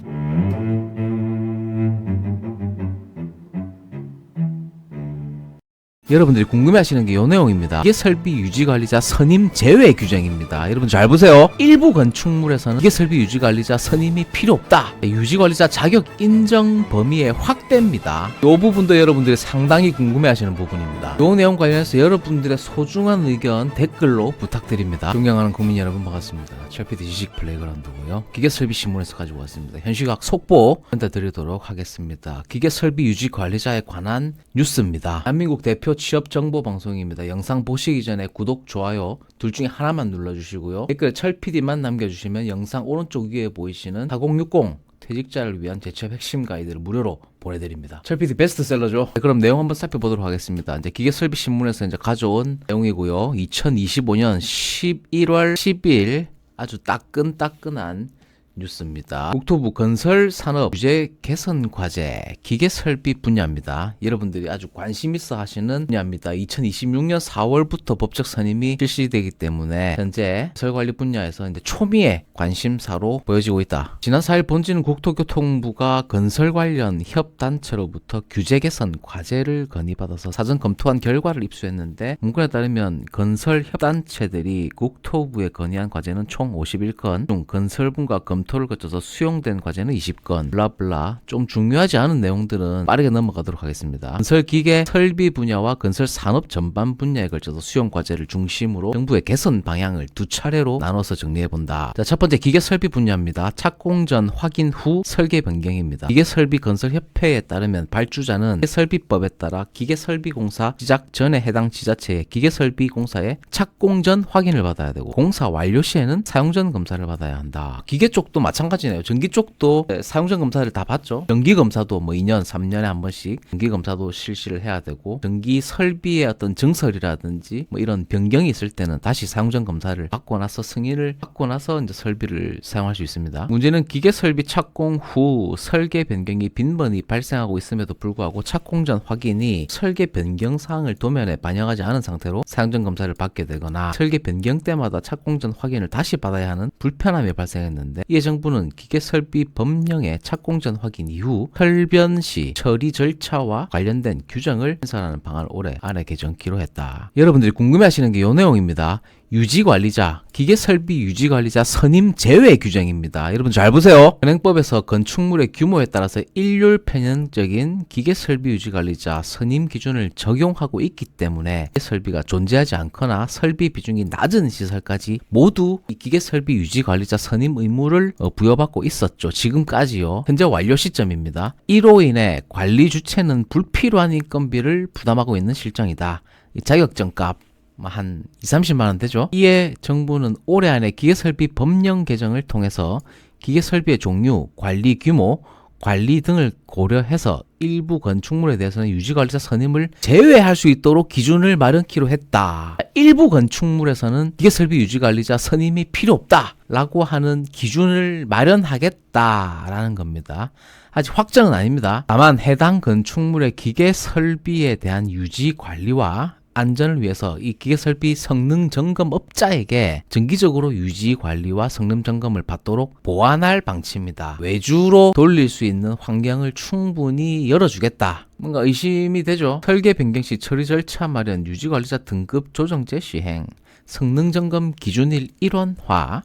여러분들이 궁금해하시는 게 이 내용입니다. 기계설비 유지관리자 선임 제외 규정입니다. 여러분 잘 보세요. 일부 건축물에서는 기계설비 유지관리자 선임이 필요 없다. 유지관리자 자격 인정 범위의 확대입니다. 이 부분도 여러분들이 상당히 궁금해하시는 부분입니다. 이 내용 관련해서 여러분들의 소중한 의견 댓글로 부탁드립니다. 존경하는 국민 여러분 반갑습니다. 철PD 지식 플레이그라운드고요. 기계설비 신문에서 가지고 왔습니다. 현시각 속보 전달드리도록 하겠습니다. 기계설비 유지관리자에 관한 뉴스입니다. 대한민국 대표 취업정보 방송입니다. 영상 보시기 전에 구독, 좋아요 둘 중에 하나만 눌러주시고요. 댓글 철PD만 남겨주시면 영상 오른쪽 위에 보이시는 4060 퇴직자를 위한 재취업 핵심 가이드를 무료로 보내드립니다. 철PD 베스트셀러죠. 그럼 내용 한번 살펴보도록 하겠습니다. 이제 기계설비 신문에서 이제 가져온 내용이고요. 2025년 11월 10일 아주 따끈따끈한 뉴스입니다. 국토부 건설산업 규제 개선 과제 기계설비 분야입니다. 여러분들이 아주 관심 있어 하시는 분야입니다. 2026년 4월부터 법적 선임이 실시되기 때문에 현재 건설관리 분야에서 이제 초미의 관심사로 보여지고 있다. 지난 4일 본진 국토교통부가 건설 관련 협단체로부터 규제 개선 과제를 건의받아서 사전 검토한 결과를 입수했는데 문건에 따르면 건설 협단체들이 국토부에 건의한 과제는 총 51건 중 건설분과 검토를 거쳐서 수용된 과제는 20건 블라블라 좀 중요하지 않은 내용들은 빠르게 넘어가도록 하겠습니다. 건설기계 설비 분야와 건설산업 전반 분야에 걸쳐서 수용 과제를 중심으로 정부의 개선 방향을 두 차례로 나눠서 정리해본다. 자, 첫 번째 기계설비 분야입니다. 착공 전 확인 후 설계 변경입니다. 기계설비 건설협회에 따르면 발주자는 기계설비법에 따라 기계설비공사 시작 전에 해당 지자체의 기계설비공사의 착공 전 확인을 받아야 되고 공사 완료 시에는 사용 전 검사를 받아야 한다. 기계 쪽도 마찬가지네요. 전기 쪽도 사용 전 검사를 다 받죠. 전기 검사도 뭐 2년, 3년에 한 번씩 전기 검사도 실시를 해야 되고 전기 설비의 어떤 증설이라든지 뭐 이런 변경이 있을 때는 다시 사용 전 검사를 받고 나서 승인을 받고 나서 이제 설비를 사용할 수 있습니다. 문제는 기계 설비 착공 후 설계 변경이 빈번히 발생하고 있음에도 불구하고 착공 전 확인이 설계 변경 사항을 도면에 반영하지 않은 상태로 사용 전 검사를 받게 되거나 설계 변경 때마다 착공 전 확인을 다시 받아야 하는 불편함이 발생했는데 이에 정부는 기계설비 법령의 착공 전 확인 이후 설변 시 처리 절차와 관련된 규정을 신설하는 방안을 올해 안에 개정키로 했다. 여러분들이 궁금해하시는 게 이 내용입니다. 유지관리자, 기계설비 유지관리자 선임 제외 규정입니다. 여러분 잘 보세요. 현행법에서 건축물의 규모에 따라서 일률 편향적인 기계설비 유지관리자 선임 기준을 적용하고 있기 때문에 설비가 존재하지 않거나 설비 비중이 낮은 시설까지 모두 이 기계설비 유지관리자 선임 의무를 부여받고 있었죠. 지금까지요. 현재 완료 시점입니다. 이로 인해 관리 주체는 불필요한 인건비를 부담하고 있는 실정이다. 이 자격증값 한 2, 30만 원 되죠. 이에 정부는 올해 안에 기계설비 법령 개정을 통해서 기계설비의 종류, 관리 규모, 관리 등을 고려해서 일부 건축물에 대해서는 유지관리자 선임을 제외할 수 있도록 기준을 마련키로 했다. 일부 건축물에서는 기계설비 유지관리자 선임이 필요 없다라고 하는 기준을 마련하겠다라는 겁니다. 아직 확정은 아닙니다. 다만 해당 건축물의 기계 설비에 대한 유지 관리와 안전을 위해서 이 기계설비 성능점검업자에게 정기적으로 유지관리와 성능점검을 받도록 보완할 방침입니다. 외주로 돌릴 수 있는 환경을 충분히 열어주겠다. 뭔가 의심이 되죠. 설계 변경 시 처리 절차 마련, 유지관리자 등급 조정제 시행, 성능점검 기준일 일원화,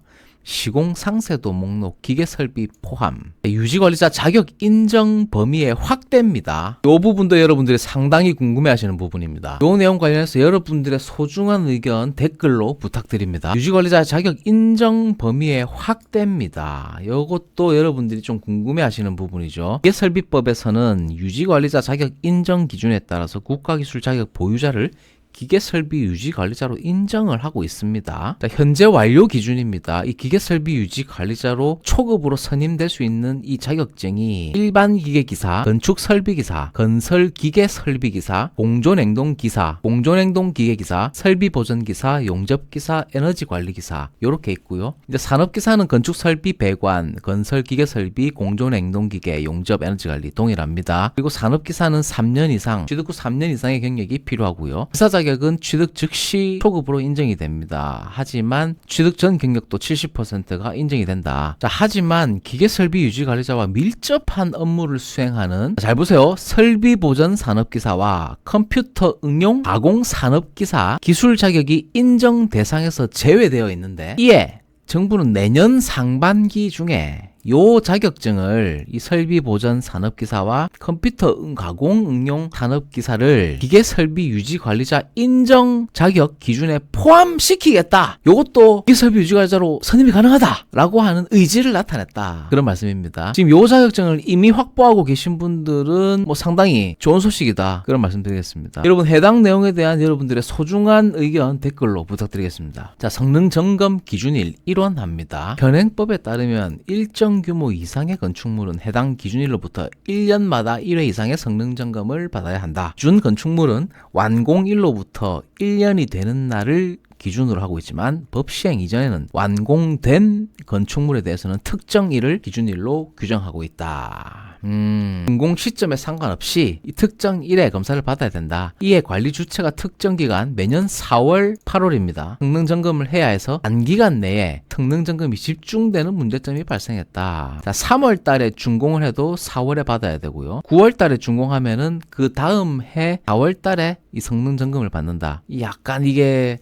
시공 상세도 목록 기계 설비 포함, 유지관리자 자격 인정 범위의 확대입니다. 이 부분도 여러분들이 상당히 궁금해하시는 부분입니다. 이 내용 관련해서 여러분들의 소중한 의견 댓글로 부탁드립니다. 유지관리자 자격 인정 범위의 확대입니다. 이것도 여러분들이 좀 궁금해하시는 부분이죠. 기계 설비법에서는 유지관리자 자격 인정 기준에 따라서 국가기술 자격 보유자를 기계설비 유지관리자로 인정을 하고 있습니다. 자, 현재 완료 기준입니다. 이 기계설비 유지관리자로 초급으로 선임될 수 있는 이 자격증이 일반 기계기사, 건축설비기사, 건설기계설비기사, 공조냉동기사, 공조냉동기계기사, 설비보전기사, 용접기사, 에너지관리기사 이렇게 있고요. 이제 산업기사는 건축설비 배관, 건설기계설비, 공조냉동기계, 용접, 에너지관리 동일합니다. 그리고 산업기사는 3년 이상, 취득 후 3년 이상의 경력이 필요하고요. 기사 자격은 취득 즉시 초급으로 인정이 됩니다. 하지만 취득 전 경력도 70%가 인정이 된다. 자, 하지만 기계설비 유지관리자와 밀접한 업무를 수행하는, 잘 보세요. 설비보전 산업기사와 컴퓨터 응용 가공 산업기사 기술 자격이 인정 대상에서 제외되어 있는데, 이에 정부는 내년 상반기 중에 요 자격증을 이 설비보전 산업기사와 컴퓨터 가공 응용 산업기사를 기계설비 유지관리자 인정 자격 기준에 포함시키겠다. 요것도 기계설비 유지관리자로 선임이 가능하다라고 하는 의지를 나타냈다. 그런 말씀입니다. 지금 요 자격증을 이미 확보하고 계신 분들은 뭐 상당히 좋은 소식이다. 그런 말씀드리겠습니다. 여러분 해당 내용에 대한 여러분들의 소중한 의견 댓글로 부탁드리겠습니다. 자, 성능점검 기준일 일원합니다. 현행법에 따르면 일정 규모 이상의 건축물은 해당 기준일로부터 1년마다 1회 이상의 성능점검을 받아야 한다. 기준 건축물은 완공일로부터 1년이 되는 날을 기준으로 하고 있지만 법 시행 이전에는 완공된 건축물에 대해서는 특정일을 기준일로 규정하고 있다. 준공 시점에 상관없이 이 특정 일에 검사를 받아야 된다. 이에 관리 주체가 특정 기간 매년 4월, 8월입니다. 성능 점검을 해야 해서 단기간 내에 성능 점검이 집중되는 문제점이 발생했다. 자, 3월 달에 준공을 해도 4월에 받아야 되고요. 9월 달에 준공하면은 그 다음 해 4월 달에 이 성능 점검을 받는다. 약간 이게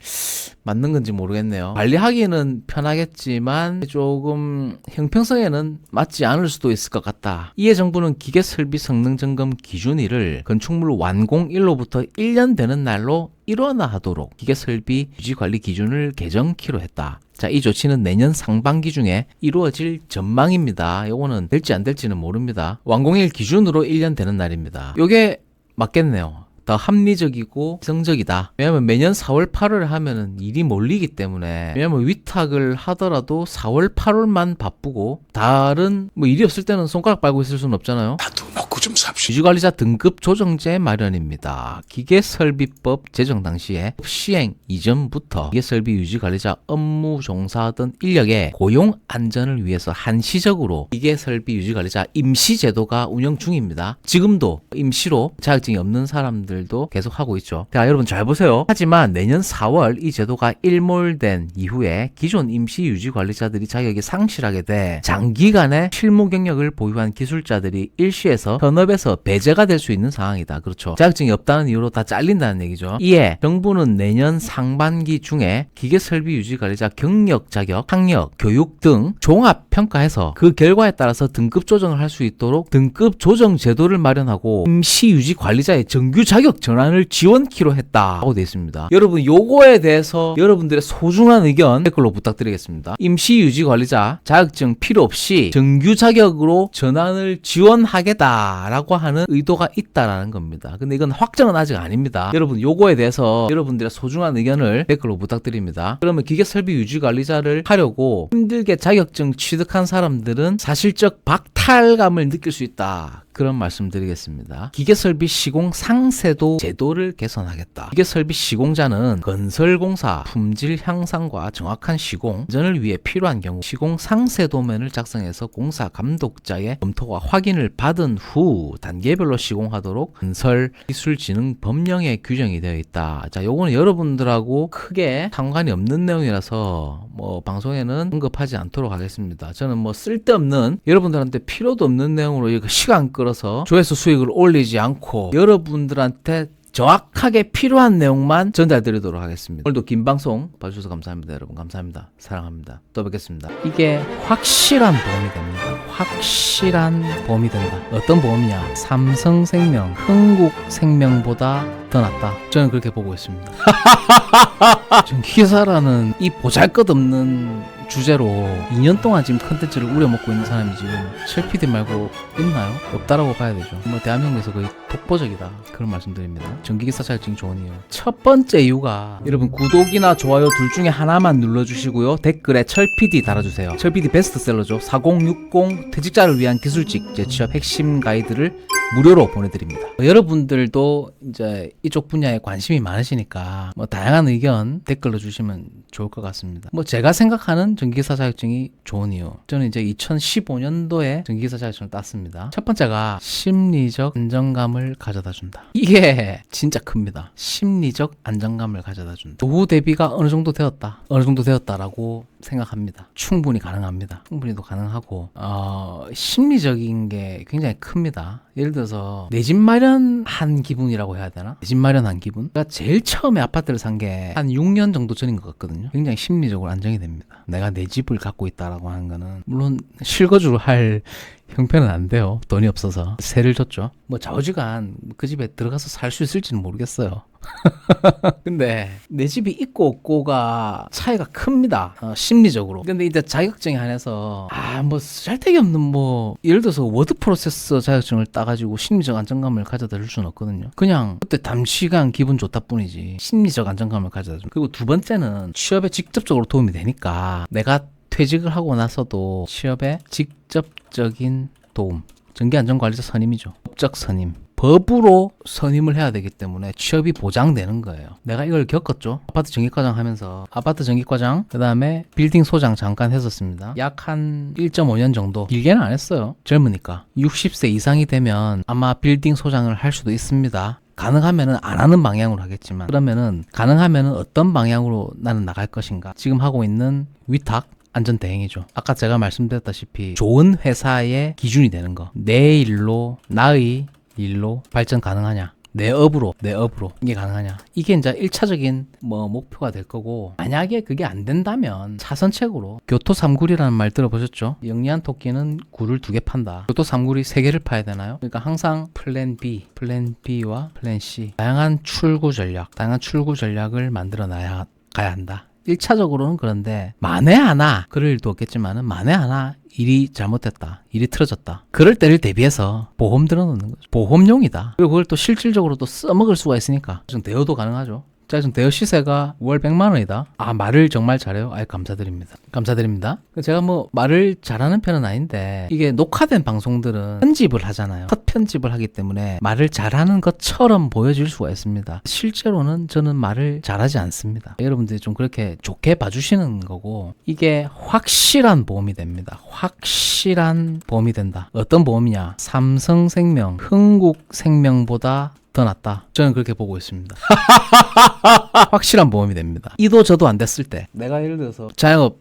맞는 건지 모르겠네요. 관리하기는 편하겠지만 조금 형평성에는 맞지 않을 수도 있을 것 같다. 이에 정부는 기계설비 성능점검 기준일을 건축물 완공일로부터 1년 되는 날로 일원화하도록 기계설비 유지관리 기준을 개정키로 했다. 자, 이 조치는 내년 상반기 중에 이루어질 전망입니다. 요거는 될지 안 될지는 모릅니다. 완공일 기준으로 1년 되는 날입니다. 요게 맞겠네요. 더 합리적이고 이성적이다. 왜냐면 매년 4월, 8월에 하면은 일이 몰리기 때문에, 왜냐면 위탁을 하더라도 4월, 8월만 바쁘고 다른 뭐 일이 없을 때는 손가락 빨고 있을 수는 없잖아요. 나도 먹고 좀 삽시다. 유지관리자 등급 조정제 마련입니다. 기계설비법 제정 당시에 법 시행 이전부터 기계설비 유지관리자 업무 종사하던 인력의 고용 안전을 위해서 한시적으로 기계설비 유지관리자 임시제도가 운영 중입니다. 지금도 임시로 자격증이 없는 사람들도 계속 하고 있죠. 자, 여러분 잘 보세요. 하지만 내년 4월 이 제도가 일몰된 이후에 기존 임시 유지관리자들이 자격이 상실하게 돼 장기간의 실무 경력을 보유한 기술자들이 일시에서 현업에서 배제가 될 수 있는 상황이다. 그렇죠. 자격증이 없다는 이유로 다 잘린다는 얘기죠. 이에 정부는 내년 상반기 중에 기계설비 유지관리자 경력 자격, 학력, 교육 등 종합 평가해서 그 결과에 따라서 등급 조정을 할 수 있도록 등급 조정 제도를 마련하고 임시 유지관리자의 정규 자격 전환을 지원키로 했다고 되어 있습니다. 여러분 요거에 대해서 여러분들의 소중한 의견 댓글로 부탁드리겠습니다. 임시 유지관리자 자격증 필요 없이 정규 자격으로 전환을 지원하겠다라고 하는 의도가 있다라는 겁니다. 근데 이건 확정은 아직 아닙니다. 여러분 요거에 대해서 여러분들의 소중한 의견을 댓글로 부탁드립니다. 그러면 기계설비 유지관리자를 하려고 힘들게 자격증 취득한 사람들은 사실적 박탈감을 느낄 수 있다. 그런 말씀드리겠습니다. 기계설비 시공 상세도 제도를 개선하겠다. 기계설비 시공자는 건설공사 품질 향상과 정확한 시공, 안전을 위해 필요한 경우 시공 상세도면을 작성해서 공사 감독자의 검토와 확인을 받은 후 단계별로 시공하도록 건설기술진흥 법령에 규정이 되어 있다. 자, 요거는 여러분들하고 크게 상관이 없는 내용이라서 뭐 방송에는 언급하지 않도록 하겠습니다. 저는 뭐 쓸데없는 여러분들한테 필요도 없는 내용으로 이거 시간 끌어서 조회수 수익을 올리지 않고 여러분들한테 정확하게 필요한 내용만 전달드리도록 하겠습니다. 오늘도 긴 방송 봐주셔서 감사합니다. 여러분 감사합니다. 사랑합니다. 또 뵙겠습니다. 이게 확실한 보험이 됩니다. 확실한 보험이 된다. 어떤 보험이냐? 삼성생명, 흥국생명보다 더 낫다. 저는 그렇게 보고 있습니다. 지금 기사라는 이 보잘것없는 주제로 2년 동안 지금 컨텐츠를 우려먹고 있는 사람이 지금 쉘피디 말고 있나요? 없다라고 봐야 되죠. 뭐 대한민국에서 거의 독보적이다. 그런 말씀드립니다. 전기기사 자격증이 좋은 이유. 첫 번째 이유가 여러분 구독이나 좋아요 둘 중에 하나만 눌러주시고요. 댓글에 철피디 달아주세요. 철피디 베스트셀러죠. 4060 퇴직자를 위한 기술직 재취업 핵심 가이드를 무료로 보내드립니다. 여러분들도 이제 이쪽 분야에 관심이 많으시니까 뭐 다양한 의견 댓글로 주시면 좋을 것 같습니다. 뭐 제가 생각하는 전기기사 자격증이 좋은 이유. 저는 이제 2015년도에 전기기사 자격증을 땄습니다. 첫 번째가 심리적 안정감을 가져다 준다. 이게 진짜 큽니다. 심리적 안정감을 가져다 준다. 노후 대비가 어느 정도 되었다. 어느 정도 되었다라고 생각합니다. 충분히 가능합니다. 충분히도 가능하고 심리적인 게 굉장히 큽니다. 예를 들어서 내 집 마련한 기분이라고 해야 되나? 내 집 마련한 기분? 제가 제일 처음에 아파트를 산 게 한 6년 정도 전인 것 같거든요. 굉장히 심리적으로 안정이 됩니다. 내가 내 집을 갖고 있다라고 하는 거는 물론 실거주를 할 형편은 안 돼요. 돈이 없어서 세를 줬죠. 뭐 좌우지간 그 집에 들어가서 살 수 있을지는 모르겠어요. 근데 내 집이 있고 없고가 차이가 큽니다. 심리적으로. 근데 이제 자격증에 한해서 뭐 쓸데기 없는 뭐 예를 들어서 워드 프로세서 자격증을 따가지고 심리적 안정감을 가져다 줄 수는 없거든요. 그냥 그때 단시간 기분 좋다 뿐이지 심리적 안정감을 가져다 줍니다. 그리고 두 번째는 취업에 직접적으로 도움이 되니까 내가 퇴직을 하고 나서도 취업에 직접적인 도움. 전기안전관리자 선임이죠. 법적 선임. 법으로 선임을 해야 되기 때문에 취업이 보장되는 거예요. 내가 이걸 겪었죠. 아파트 전기과장 하면서 아파트 전기과장 그다음에 빌딩 소장 잠깐 했었습니다. 약 한 1.5년 정도. 길게는 안 했어요. 젊으니까. 60세 이상이 되면 아마 빌딩 소장을 할 수도 있습니다. 가능하면은 안 하는 방향으로 하겠지만 그러면은 가능하면은 어떤 방향으로 나는 나갈 것인가. 지금 하고 있는 위탁 안전대행이죠. 아까 제가 말씀드렸다시피 좋은 회사의 기준이 되는 거. 내 일로 나의 일로 발전 가능하냐. 내 업으로 이게 가능하냐. 이게 이제 1차적인 뭐 목표가 될 거고 만약에 그게 안 된다면 차선책으로 교토 삼굴이라는 말 들어보셨죠? 영리한 토끼는 굴을 2개 판다. 교토 삼굴이 3개를 파야 되나요? 그러니까 항상 플랜 B와 플랜 C 다양한 출구 전략을 만들어 가야 한다. 1차적으로는 그런데 만에 하나 그럴 일도 없겠지만은 만에 하나 일이 잘못됐다. 일이 틀어졌다. 그럴 때를 대비해서 보험 들어놓는 거죠. 보험용이다. 그리고 그걸 또 실질적으로 또 써먹을 수가 있으니까 좀 대여도 가능하죠. 자, 지금 대여 시세가 월 100만 원이다. 말을 정말 잘해요. 감사드립니다. 제가 뭐 말을 잘하는 편은 아닌데 이게 녹화된 방송들은 편집을 하잖아요. 컷 편집을 하기 때문에 말을 잘하는 것처럼 보여질 수가 있습니다. 실제로는 저는 말을 잘하지 않습니다. 여러분들이 좀 그렇게 좋게 봐주시는 거고 이게 확실한 보험이 됩니다. 확실한 보험이 된다. 어떤 보험이냐? 삼성생명, 흥국생명보다 더 낫다. 저는 그렇게 보고 있습니다. 확실한 보험이 됩니다. 이도 저도 안 됐을 때 내가 예를 들어서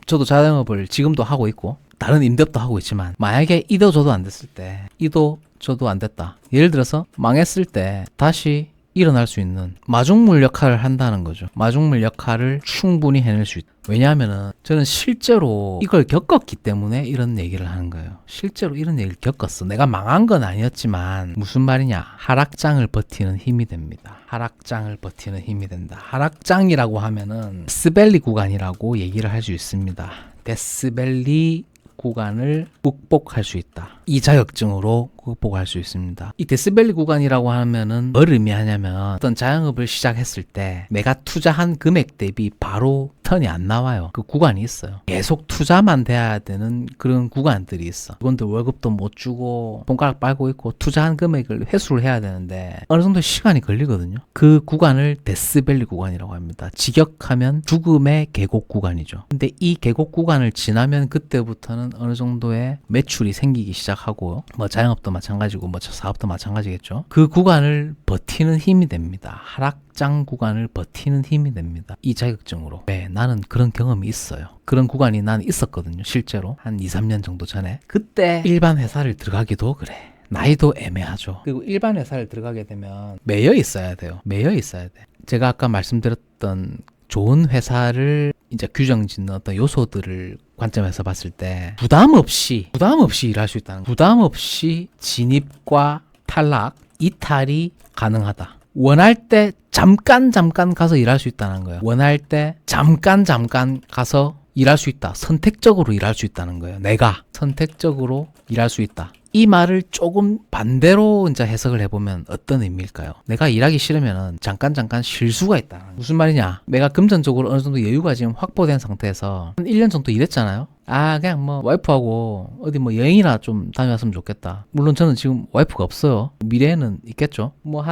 저도 자영업을 지금도 하고 있고 다른 임대업도 하고 있지만 만약에 이도 저도 안 됐을 때 이도 저도 안 됐다. 예를 들어서 망했을 때 다시 일어날 수 있는 마중물 역할을 한다는 거죠. 마중물 역할을 충분히 해낼 수 있다. 왜냐하면은 저는 실제로 이걸 겪었기 때문에 이런 얘기를 하는 거예요. 실제로 이런 얘기를 겪었어. 내가 망한 건 아니었지만 무슨 말이냐. 하락장을 버티는 힘이 됩니다. 하락장을 버티는 힘이 된다. 하락장이라고 하면은 데스밸리 구간이라고 얘기를 할 수 있습니다. 데스밸리 구간을 극복할 수 있다. 이 자격증으로 극복할 수 있습니다. 이 데스밸리 구간이라고 하면은 뭘 의미하냐면 어떤 자영업을 시작했을 때 내가 투자한 금액 대비 바로 선이 안 나와요. 그 구간이 있어요. 계속 투자만 돼야 되는 그런 구간들이 있어. 직원들 월급도 못 주고 손가락 빨고 있고 투자한 금액을 회수를 해야 되는데 어느 정도 시간이 걸리거든요. 그 구간을 데스밸리 구간이라고 합니다. 직역하면 죽음의 계곡 구간이죠. 근데 이 계곡 구간을 지나면 그때부터는 어느 정도의 매출이 생기기 시작하고 뭐 자영업도 마찬가지고 뭐 사업도 마찬가지겠죠. 그 구간을 버티는 힘이 됩니다. 하락장 구간을 버티는 힘이 됩니다. 이 자격증으로. 네, 나는 그런 경험이 있어요. 그런 구간이 나는 있었거든요. 실제로 한 2, 3년 정도 전에. 그때 일반 회사를 들어가기도 그래. 나이도 애매하죠. 그리고 일반 회사를 들어가게 되면 매여 있어야 돼요. 매여 있어야 돼. 제가 아까 말씀드렸던 좋은 회사를 이제 규정 짓는 어떤 요소들을 관점에서 봤을 때 부담 없이 일할 수 있다는 거. 부담 없이 진입과 탈락, 이탈이 가능하다. 원할 때 잠깐 가서 일할 수 있다는 거예요. 원할 때 잠깐 가서 일할 수 있다. 선택적으로 일할 수 있다는 거예요. 내가 선택적으로 일할 수 있다. 이 말을 조금 반대로 이제 해석을 해보면 어떤 의미일까요? 내가 일하기 싫으면 잠깐 쉴 수가 있다. 무슨 말이냐? 내가 금전적으로 어느 정도 여유가 지금 확보된 상태에서 한 1년 정도 일했잖아요. 그냥 뭐 와이프하고 어디 뭐 여행이나 좀 다녀왔으면 좋겠다. 물론 저는 지금 와이프가 없어요. 미래에는 있겠죠. 뭐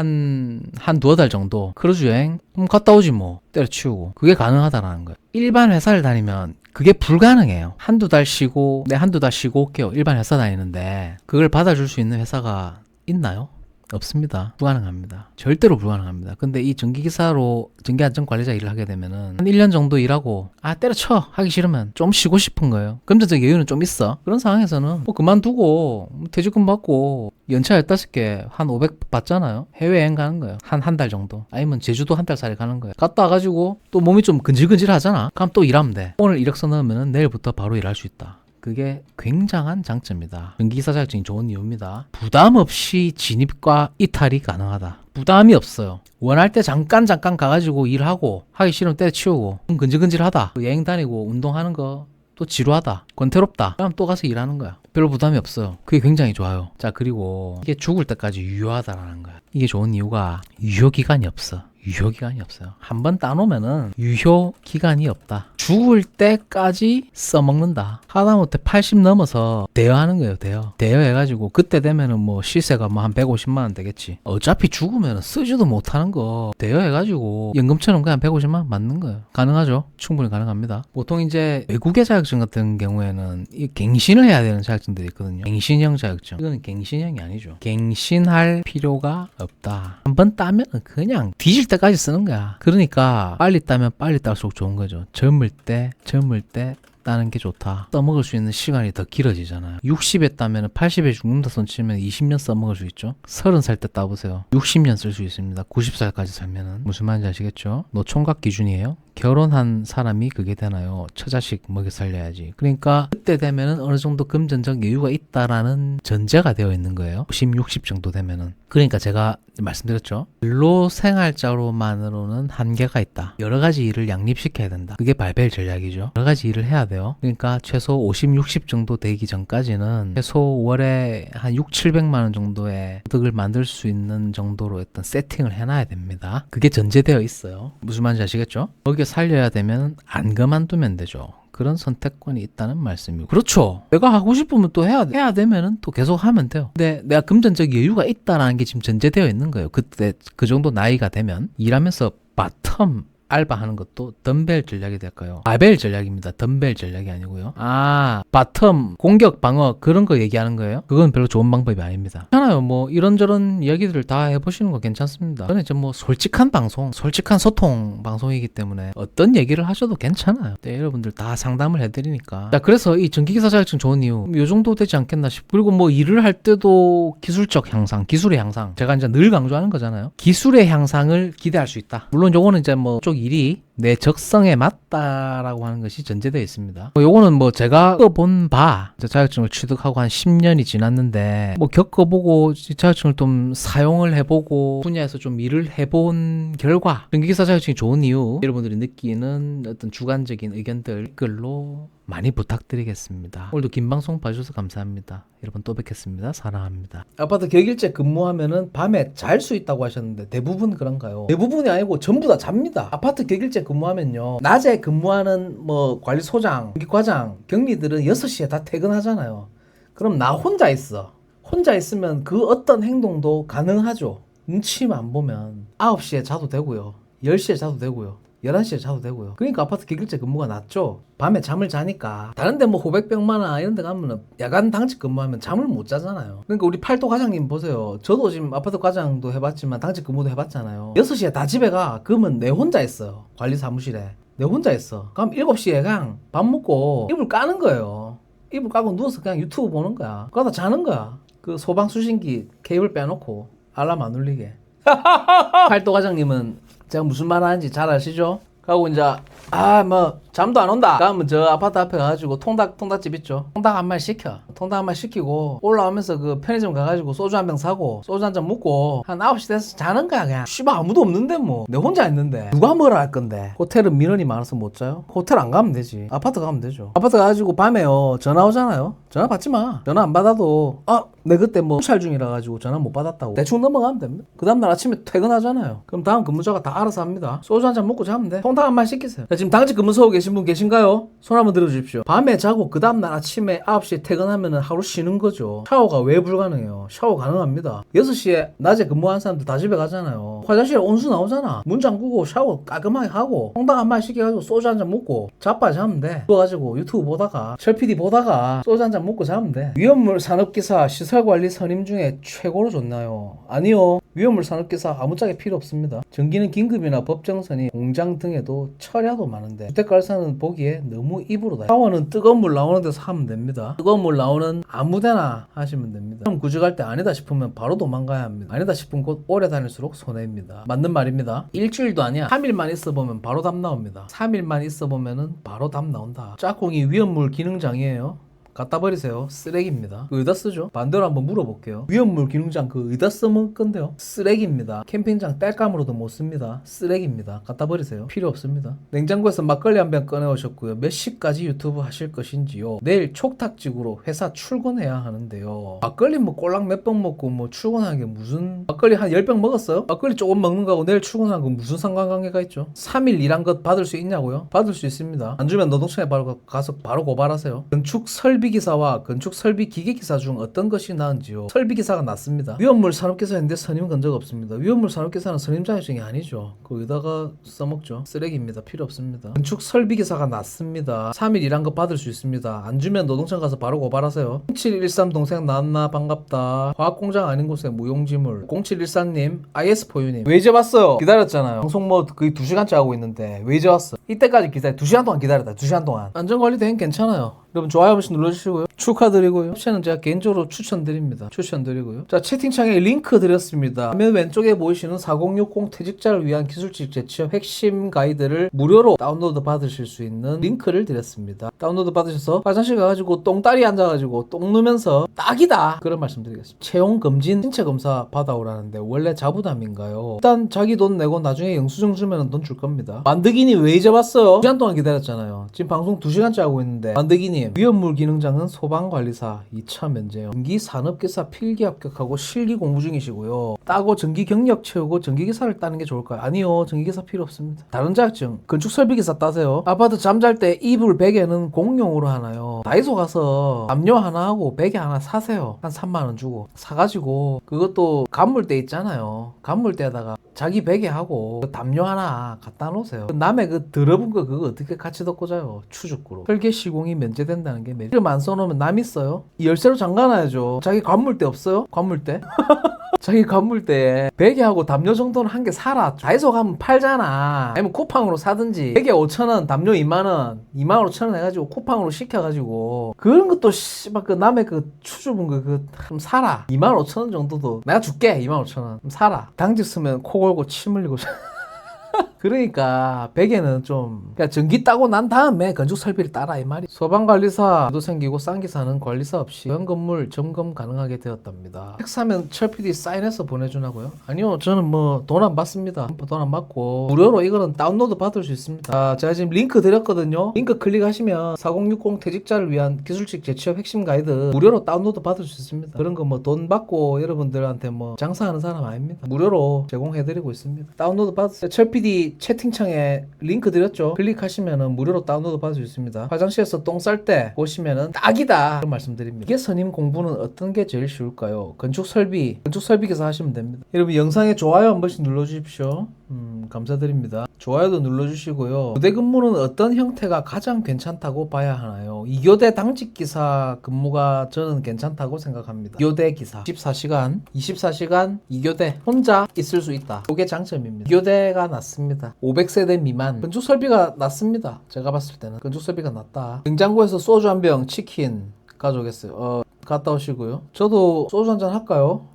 두어 달 정도 크루즈 여행 갔다 오지 뭐. 때려치우고. 그게 가능하다라는 거예요. 일반 회사를 다니면 그게 불가능해요. 한두 달 쉬고 올게요. 일반 회사 다니는데 그걸 받아줄 수 있는 회사가 있나요? 없습니다. 불가능합니다. 절대로 불가능합니다. 근데 이 전기안전관리자 일을 하게 되면은 한 1년 정도 일하고 때려쳐 하기 싫으면 좀 쉬고 싶은 거예요. 금전적 여유는 좀 있어. 그런 상황에서는 뭐 그만두고 퇴직금 받고 연차 15개 한 500 받잖아요. 해외여행 가는 거예요. 한 달 정도. 아니면 제주도 한 달 살이 가는 거예요. 갔다 와가지고 또 몸이 좀 근질근질 하잖아. 그럼 또 일하면 돼. 오늘 이력서 넣으면은 내일부터 바로 일할 수 있다. 그게 굉장한 장점이다. 전기기사 자격증이 좋은 이유입니다. 부담 없이 진입과 이탈이 가능하다. 부담이 없어요. 원할 때 잠깐 가가지고 일하고 하기 싫으면 때려치우고 근질근질하다. 여행 다니고 운동하는 거 또 지루하다. 권태롭다. 그럼 또 가서 일하는 거야. 별로 부담이 없어요. 그게 굉장히 좋아요. 자, 그리고 이게 죽을 때까지 유효하다라는 거야. 이게 좋은 이유가 유효기간이 없어. 유효기간이 없어요. 한번 따놓으면은 유효기간이 없다. 죽을 때까지 써먹는다. 하다못해 80 넘어서 대여하는 거예요. 대여해가지고 그때 되면은 뭐 시세가 뭐 한 150만 원 되겠지. 어차피 죽으면 쓰지도 못하는 거 대여해가지고 연금처럼 그냥 150만 원 맞는 거예요. 가능하죠. 충분히 가능합니다. 보통 이제 외국의 자격증 같은 경우에는 이 갱신을 해야 되는 자격증들이 있거든요. 갱신형 자격증. 이거는 갱신형이 아니죠. 갱신할 필요가 없다. 한번 따면 그냥 뒤질 때까지 쓰는 거야. 그러니까 빨리 따면 빨리 딸수록 좋은 거죠. 젊을 때 따는 게 좋다. 써먹을 수 있는 시간이 더 길어지잖아요. 60에 따면 80에 죽는다 손 치면 20년 써먹을 수 있죠. 30살 때 따보세요. 60년 쓸 수 있습니다. 90살까지 살면은. 무슨 말인지 아시겠죠? 노총각 기준이에요. 결혼한 사람이 그게 되나요? 처자식 먹여 살려야지. 그러니까 그때 되면은 어느 정도 금전적 여유가 있다라는 전제가 되어 있는 거예요. 50, 60 정도 되면은. 그러니까 제가 말씀드렸죠. 근로생활자로만으로는 한계가 있다. 여러 가지 일을 양립시켜야 된다. 그게 발벨 전략이죠. 여러 가지 일을 해야 돼요. 그러니까 최소 50, 60 정도 되기 전까지는 최소 월에 한 6, 700만 원 정도의 소득을 만들 수 있는 정도로 어떤 세팅을 해놔야 됩니다. 그게 전제되어 있어요. 무슨 말인지 아시겠죠? 거기에 살려야 되면 안 그만두면 되죠. 그런 선택권이 있다는 말씀이고. 그렇죠. 내가 하고 싶으면 또 해야 되면은 또 계속 하면 돼요. 근데 내가 금전적 여유가 있다라는 게 지금 전제되어 있는 거예요. 그때 그 정도 나이가 되면 일하면서 바텀 알바하는 것도 덤벨 전략이 될까요? 바벨 전략입니다. 덤벨 전략이 아니고요. 바텀, 공격, 방어 그런 거 얘기하는 거예요? 그건 별로 좋은 방법이 아닙니다. 괜찮아요. 뭐 이런저런 이야기들을 다 해보시는 거 괜찮습니다. 저는 이제 뭐 솔직한 방송, 솔직한 소통 방송이기 때문에 어떤 얘기를 하셔도 괜찮아요. 네, 여러분들 다 상담을 해드리니까. 자, 그래서 이 전기기사 자격증 좋은 이유 요 정도 되지 않겠나 싶고, 그리고 뭐 일을 할 때도 기술적 향상, 기술의 향상, 제가 이제 늘 강조하는 거잖아요. 기술의 향상을 기대할 수 있다. 물론 요거는 이제 뭐 쪽 일이 내 적성에 맞다라고 하는 것이 전제되어 있습니다. 요거는 뭐 제가 겪어본 자격증을 취득하고 한 10년이 지났는데 뭐 겪어보고 자격증을 좀 사용을 해보고 분야에서 좀 일을 해본 결과 전기기사 자격증이 좋은 이유 여러분들이 느끼는 어떤 주관적인 의견들 댓글로 많이 부탁드리겠습니다. 오늘도 긴 방송 봐주셔서 감사합니다. 여러분 또 뵙겠습니다. 사랑합니다. 아파트 격일제 근무하면은 밤에 잘 수 있다고 하셨는데 대부분 그런가요? 대부분이 아니고 전부 다 잡니다. 아파트 격일제 근무하면요, 낮에 근무하는 뭐 관리소장, 과장, 경리들은 6시에 다 퇴근하잖아요. 그럼 나 혼자 있어. 혼자 있으면 그 어떤 행동도 가능하죠. 눈치만 안 보면 9시에 자도 되고요, 10시에 자도 되고요, 11시에 자도 되고요. 그러니까 아파트 격일제 근무가 낫죠. 밤에 잠을 자니까. 다른데 뭐 호백병마나 이런 데 가면은 야간 당직 근무하면 잠을 못 자잖아요. 그러니까 우리 팔도 과장님 보세요. 저도 지금 아파트 과장도 해봤지만 당직 근무도 해봤잖아요. 6시에 다 집에 가. 그러면 내 혼자 있어요. 관리 사무실에 내 혼자 있어. 그럼 7시에 그냥 밥 먹고 이불 까는 거예요. 이불 까고 누워서 그냥 유튜브 보는 거야. 그러다 자는 거야. 그 소방 수신기 케이블 빼놓고 알람 안 울리게. 팔도 과장님은 제가 무슨 말 하는지 잘 아시죠? 하고 이제 뭐 잠도 안 온다. 그러면 저 아파트 앞에 가가지고 통닭집 있죠. 통닭 한 마리 시켜. 통닭 한 마리 시키고 올라오면서 그 편의점 가가지고 소주 한 병 사고 소주 한 잔 먹고 한 9시 돼서 자는 거야 그냥. 씨발 아무도 없는데 뭐. 내 혼자 있는데 누가 뭐라 할 건데. 호텔은 민원이 많아서 못 자요? 호텔 안 가면 되지. 아파트 가면 되죠. 아파트 가가지고 밤에요 전화 오잖아요. 전화 받지 마. 전화 안 받아도 내 그때 뭐 출찰 중이라 가지고 전화 못 받았다고 대충 넘어가면 됩니다. 그 다음날 아침에 퇴근하잖아요. 그럼 다음 근무자가 다 알아서 합니다. 소주 한 잔 먹고 자면 돼. 통닭 한 마리 시키세요. 자, 지금 당직 근무소 계신 분 계신가요? 손 한번 들어주십시오. 밤에 자고 그 다음날 아침에 9시에 퇴근하면 하루 쉬는 거죠. 샤워가 왜 불가능해요? 샤워 가능합니다. 6시에 낮에 근무하는 사람들 다 집에 가잖아요. 화장실에 온수 나오잖아. 문 잠그고 샤워 깔끔하게 하고 통닭 한 마리 시켜가지고 소주 한 잔 먹고 자빠져 자면 돼. 그래가지고 유튜브 보다가 철PD 보다가 소주 한 잔 먹고 자면 돼. 위험물 산업기사 시설관리 선임 중에 최고로 좋나요? 아니요. 위험물 산업기사 아무짝에 필요 없습니다. 전기는 긴급이나 법정선이 공장 등에도 철야도 많은데 주택가사는 보기에 너무 입으로다. 샤워는 뜨거운 물 나오는 데서 하면 됩니다. 뜨거운 물 나오는 아무데나 하시면 됩니다. 그럼 구직할 때 아니다 싶으면 바로 도망가야 합니다. 아니다 싶은 곳 오래 다닐수록 손해입니다. 맞는 말입니다. 일주일도 아니야. 3일만 있어보면 바로 답 나옵니다. 3일만 있어보면 바로 답 나온다. 짝꿍이 위험물 기능장이에요. 갖다 버리세요. 쓰레기입니다. 어디다 쓰죠? 반대로 한번 물어볼게요. 위험물 기능장 어디다 써먹을 건데요? 쓰레기입니다. 캠핑장 땔감으로도 못 씁니다. 쓰레기입니다. 갖다 버리세요. 필요 없습니다. 냉장고에서 막걸리 한 병 꺼내오셨고요. 몇 시까지 유튜브 하실 것인지요? 내일 촉탁직으로 회사 출근해야 하는데요. 막걸리 뭐 꼴랑 몇 병 먹고 뭐 출근하는 게 무슨, 막걸리 한 10병 먹었어요? 막걸리 조금 먹는 거하고 내일 출근하는 건 무슨 상관관계가 있죠? 3일 일한 것 받을 수 있냐고요? 받을 수 있습니다. 안 주면 노동청에 가서 바로 고발하세요. 건축 설비기사와 건축 설비 기계기사 중 어떤 것이 나은지요? 설비기사가 낫습니다. 위험물 산업기사인데 선임 건 적 없습니다. 위험물 산업기사는 선임 자격증이 아니죠. 거기다가 써먹죠. 쓰레기입니다. 필요 없습니다. 건축 설비기사가 낫습니다. 3일 일한 거 받을 수 있습니다. 안 주면 노동청 가서 바로 고발하세요. 0713 동생 나왔나 반갑다. 화학공장 아닌 곳에 무용지물. 0714님 IS4U님 왜 이제 왔어요? 기다렸잖아요. 방송 뭐 거의 2시간째 하고 있는데 왜 이제 왔어? 이때까지 기다려 2시간 동안 기다렸다. 2시간 동안. 안전관리 대행 괜찮아요. 여러분 좋아요 한 번씩 눌러주시고요. 축하드리고요. 협찬은 제가 개인적으로 추천드립니다. 추천드리고요. 자, 채팅창에 링크 드렸습니다. 화면 왼쪽에 보이시는 4060 퇴직자를 위한 기술직 재취업 핵심 가이드를 무료로 다운로드 받으실 수 있는 링크를 드렸습니다. 다운로드 받으셔서 화장실 가가지고 똥다리 앉아가지고 똥 누면서 딱이다 그런 말씀 드리겠습니다. 채용검진 신체검사 받아오라는데 원래 자부담인가요? 일단 자기 돈 내고 나중에 영수증 주면 돈 줄 겁니다. 만드기니 왜 이제 왔어요? 2시간 동안 기다렸잖아요. 지금 방송 2시간째 하고 있는데 만드기니 위험물 기능장은 소방관리사 2차 면제요. 전기산업기사 필기 합격하고 실기 공부 중이시고요. 따고 전기 경력 채우고 전기기사를 따는 게 좋을까요? 아니요. 전기기사 필요 없습니다. 다른 자격증 건축설비기사 따세요. 아파트 잠잘 때 이불 베개는 공용으로 하나요? 다이소 가서 담요 하나 하고 베개 하나 사세요. 한 3만원 주고 사가지고 그것도 간물대 있잖아요. 간물대에다가 자기 베개하고 담요 하나 갖다 놓으세요. 남의 그 더러운 거 그거 어떻게 같이 덮고 자요? 추죽구로. 설계 시공이 면제된다는 게 이름 안 써놓으면 남 있어요? 열쇠로 잠가놔야죠. 자기 관물대 없어요? 관물대? 자기 관물대에 베개하고 담요 정도는 한 개 사라. 다이소 가면 팔잖아. 아니면 쿠팡으로 사든지. 베개 5,000원, 담요 2만원, 25,000원 해가지고 쿠팡으로 시켜가지고 그런 것도 씨발 그 남의 그 추주분 그 좀 사라. 25,000원 정도도 내가 줄게. 25,000원 좀 사라. 당직 쓰면 코 골고 침 흘리고 그러니까 베개는 좀 그러니까 전기 따고 난 다음에 건축 설비를 따라 이 말이. 소방관리사도 생기고 쌍기사는 관리사 없이 현 건물 점검 가능하게 되었답니다. 책 사면 철 PD 사인해서 보내주나고요? 아니요, 저는 뭐 돈 안 받습니다. 돈 안 받고 무료로 이거는 다운로드 받을 수 있습니다. 제가 지금 링크 드렸거든요. 링크 클릭하시면 4060 퇴직자를 위한 기술직 재취업 핵심 가이드 무료로 다운로드 받을 수 있습니다. 그런 거 뭐 돈 받고 여러분들한테 뭐 장사하는 사람 아닙니다. 무료로 제공해드리고 있습니다. 다운로드 받으세요. 철 PD 채팅창에 링크 드렸죠. 클릭하시면은 무료로 다운로드 받을 수 있습니다. 화장실에서 똥 쌀 때 보시면은 딱이다 그런 말씀드립니다. 이게 선임 공부는 어떤 게 제일 쉬울까요? 건축 설비기사 하시면 됩니다. 여러분 영상에 좋아요 한 번씩 눌러주십시오. 감사드립니다. 좋아요도 눌러주시고요. 교대 근무는 어떤 형태가 가장 괜찮다고 봐야 하나요? 2교대 당직기사 근무가 저는 괜찮다고 생각합니다. 2교대 기사 24시간 2교대 혼자 있을 수 있다. 그게 장점입니다. 2교대가 낫습니다. 500세대 미만 건축 설비가 낫습니다. 제가 봤을 때는 건축 설비가 낫다. 냉장고에서 소주 한 병 치킨 가져오겠어요. 갔다 오시고요. 저도 소주 한잔 할까요?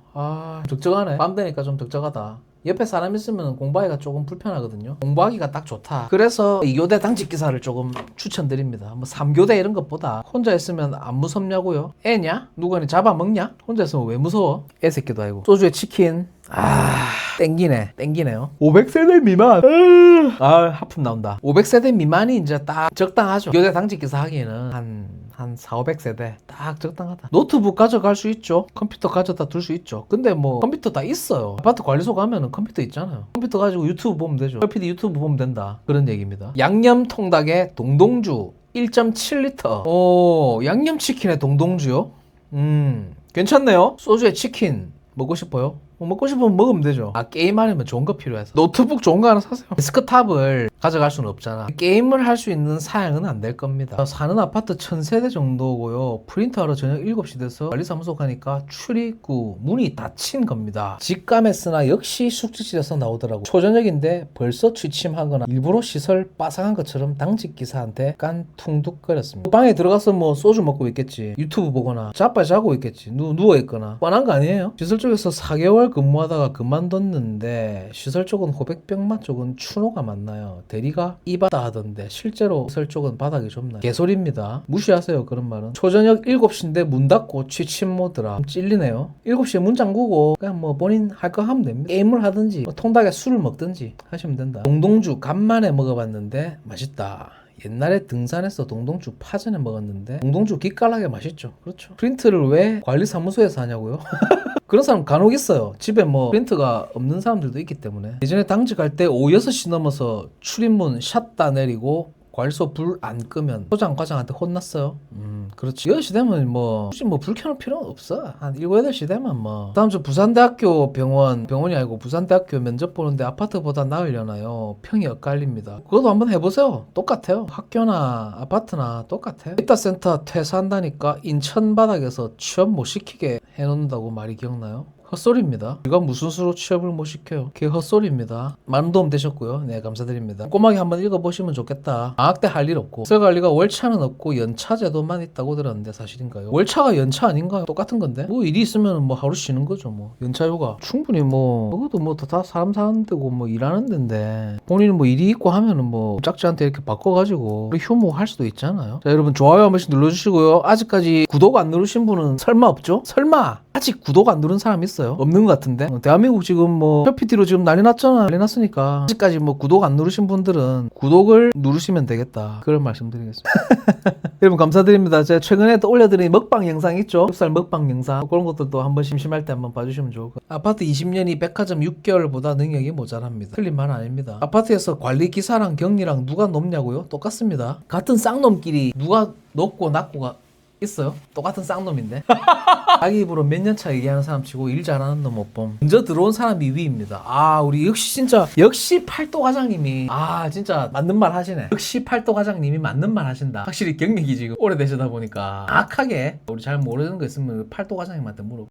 적적하네. 밤 되니까 좀 적적하다. 옆에 사람 있으면 공부하기가 조금 불편하거든요. 공부하기가 딱 좋다. 그래서 2교대 당직기사를 조금 추천드립니다. 뭐 3교대 이런 것보다 혼자 있으면 안 무섭냐고요? 애냐? 누가 잡아먹냐? 혼자 있으면 왜 무서워? 애 새끼도 아니고. 소주에 치킨. 땡기네요. 500세대 미만. 하품 나온다. 500세대 미만이 이제 딱 적당하죠. 교대 당직기사 하기에는 한 4,500세대 딱 적당하다. 노트북 가져갈 수 있죠. 컴퓨터 가져다 둘 수 있죠. 근데 뭐 컴퓨터 다 있어요. 아파트 관리소 가면은 컴퓨터 있잖아요. 컴퓨터 가지고 유튜브 보면 되죠. PD 유튜브 보면 된다. 그런 얘기입니다. 양념 통닭에 동동주 1.7리터. 오, 양념치킨에 동동주요? 괜찮네요. 소주에 치킨 먹고 싶어요? 먹고 싶으면 먹으면 되죠. 게임 하려면 좋은 거 필요해서 노트북 좋은 거 하나 사세요. 데스크탑을 가져갈 수는 없잖아. 게임을 할 수 있는 사양은 안 될 겁니다. 사는 아파트 1000세대 정도고요. 프린터하러 저녁 7시 돼서 관리사무소 가니까 출입구 문이 닫힌 겁니다. 직감했으나 역시 숙직실에서 나오더라고. 초저녁인데 벌써 취침하거나 일부러 시설 빠삭한 것처럼 당직기사한테 깐퉁둑거렸습니다. 방에 들어가서 뭐 소주 먹고 있겠지. 유튜브 보거나 자고 있겠지. 누워있거나 뻔한 거 아니에요? 시설 쪽에서 4개월 근무하다가 그만뒀는데 시설 쪽은 호백병마 쪽은 추노가 많나요? 대리가 이바다 하던데 실제로 시설 쪽은 바닥이 좁나요? 개소리입니다. 무시하세요. 그런 말은. 초저녁 7시인데 문 닫고 취침 모드라. 찔리네요. 7시에 문 잠그고 그냥 뭐 본인 할 거 하면 됩니다. 게임을 하든지 뭐 통닭에 술을 먹든지 하시면 된다. 동동주 간만에 먹어봤는데 맛있다. 옛날에 등산에서 동동주 파전에 먹었는데 동동주 기깔나게 맛있죠. 그렇죠. 프린트를 왜 관리사무소에서 하냐고요? 그런 사람 간혹 있어요. 집에 뭐 프린터가 없는 사람들도 있기 때문에. 예전에 당직할 때 오후 6시 넘어서 출입문 샷다 내리고 관리소 불 안 끄면 소장 과장한테 혼났어요. 그렇지. 8시 되면 뭐 굳이 뭐 불 켜놓을 필요는 없어. 한 7, 8시 되면 뭐. 다음 주 부산대학교 병원이 아니고 부산대학교 면접 보는데 아파트보다 나으려나요? 평이 엇갈립니다. 그것도 한번 해보세요. 똑같아요. 학교나 아파트나 똑같아요. 데이터센터 퇴사한다니까 인천 바닥에서 취업 못 시키게 해놓는다고 말이 기억나요? 헛소리입니다. 이건 무슨 수로 취업을 못 시켜요? 그게 헛소리입니다. 많은 도움 되셨고요. 네, 감사드립니다. 꼬마게 한번 읽어보시면 좋겠다. 방학 때 할 일 없고 설관리가 월차는 없고 연차 제도만 있다고 들었는데 사실인가요? 월차가 연차 아닌가요? 똑같은 건데 뭐 일이 있으면 뭐 하루 쉬는 거죠. 뭐 연차휴가 충분히 뭐 그것도 뭐 다 사람 사는 데고 뭐 일하는 데인데 본인은 뭐 일이 있고 하면은 뭐 짝지한테 이렇게 바꿔가지고 휴무 할 수도 있잖아요. 자, 여러분 좋아요 한 번씩 눌러주시고요. 아직까지 구독 안 누르신 분은 설마 없죠? 설마 아직 구독 안 누른 사람 있어요? 없는 것 같은데. 대한민국 지금 뭐 PT로 지금 난리 났잖아. 난리 났으니까 아직까지 뭐 구독 안 누르신 분들은 구독을 누르시면 되겠다. 그런 말씀드리겠습니다. 여러분 감사드립니다. 제가 최근에 또 올려드린 먹방 영상 있죠? 흡살 먹방 영상 그런 것들도 한번 심심할 때 한번 봐주시면 좋을 것 같아요. 아파트 20년이 백화점 6개월보다 능력이 모자랍니다. 틀린 말 아닙니다. 아파트에서 관리기사랑 경리랑 누가 높냐고요? 똑같습니다. 같은 쌍놈끼리 누가 높고 낮고가 있어요? 똑같은 쌍놈인데. 자기 입으로 몇 년 차 얘기하는 사람 치고 일 잘하는 놈 못 봄. 먼저 들어온 사람이 위입니다. 우리 역시 팔도 과장님이 진짜 맞는 말 하시네. 역시 팔도 과장님이 맞는 말 하신다. 확실히 경력이 지금 오래되시다 보니까 정확하게 우리 잘 모르는 거 있으면 팔도 과장님한테 물어보.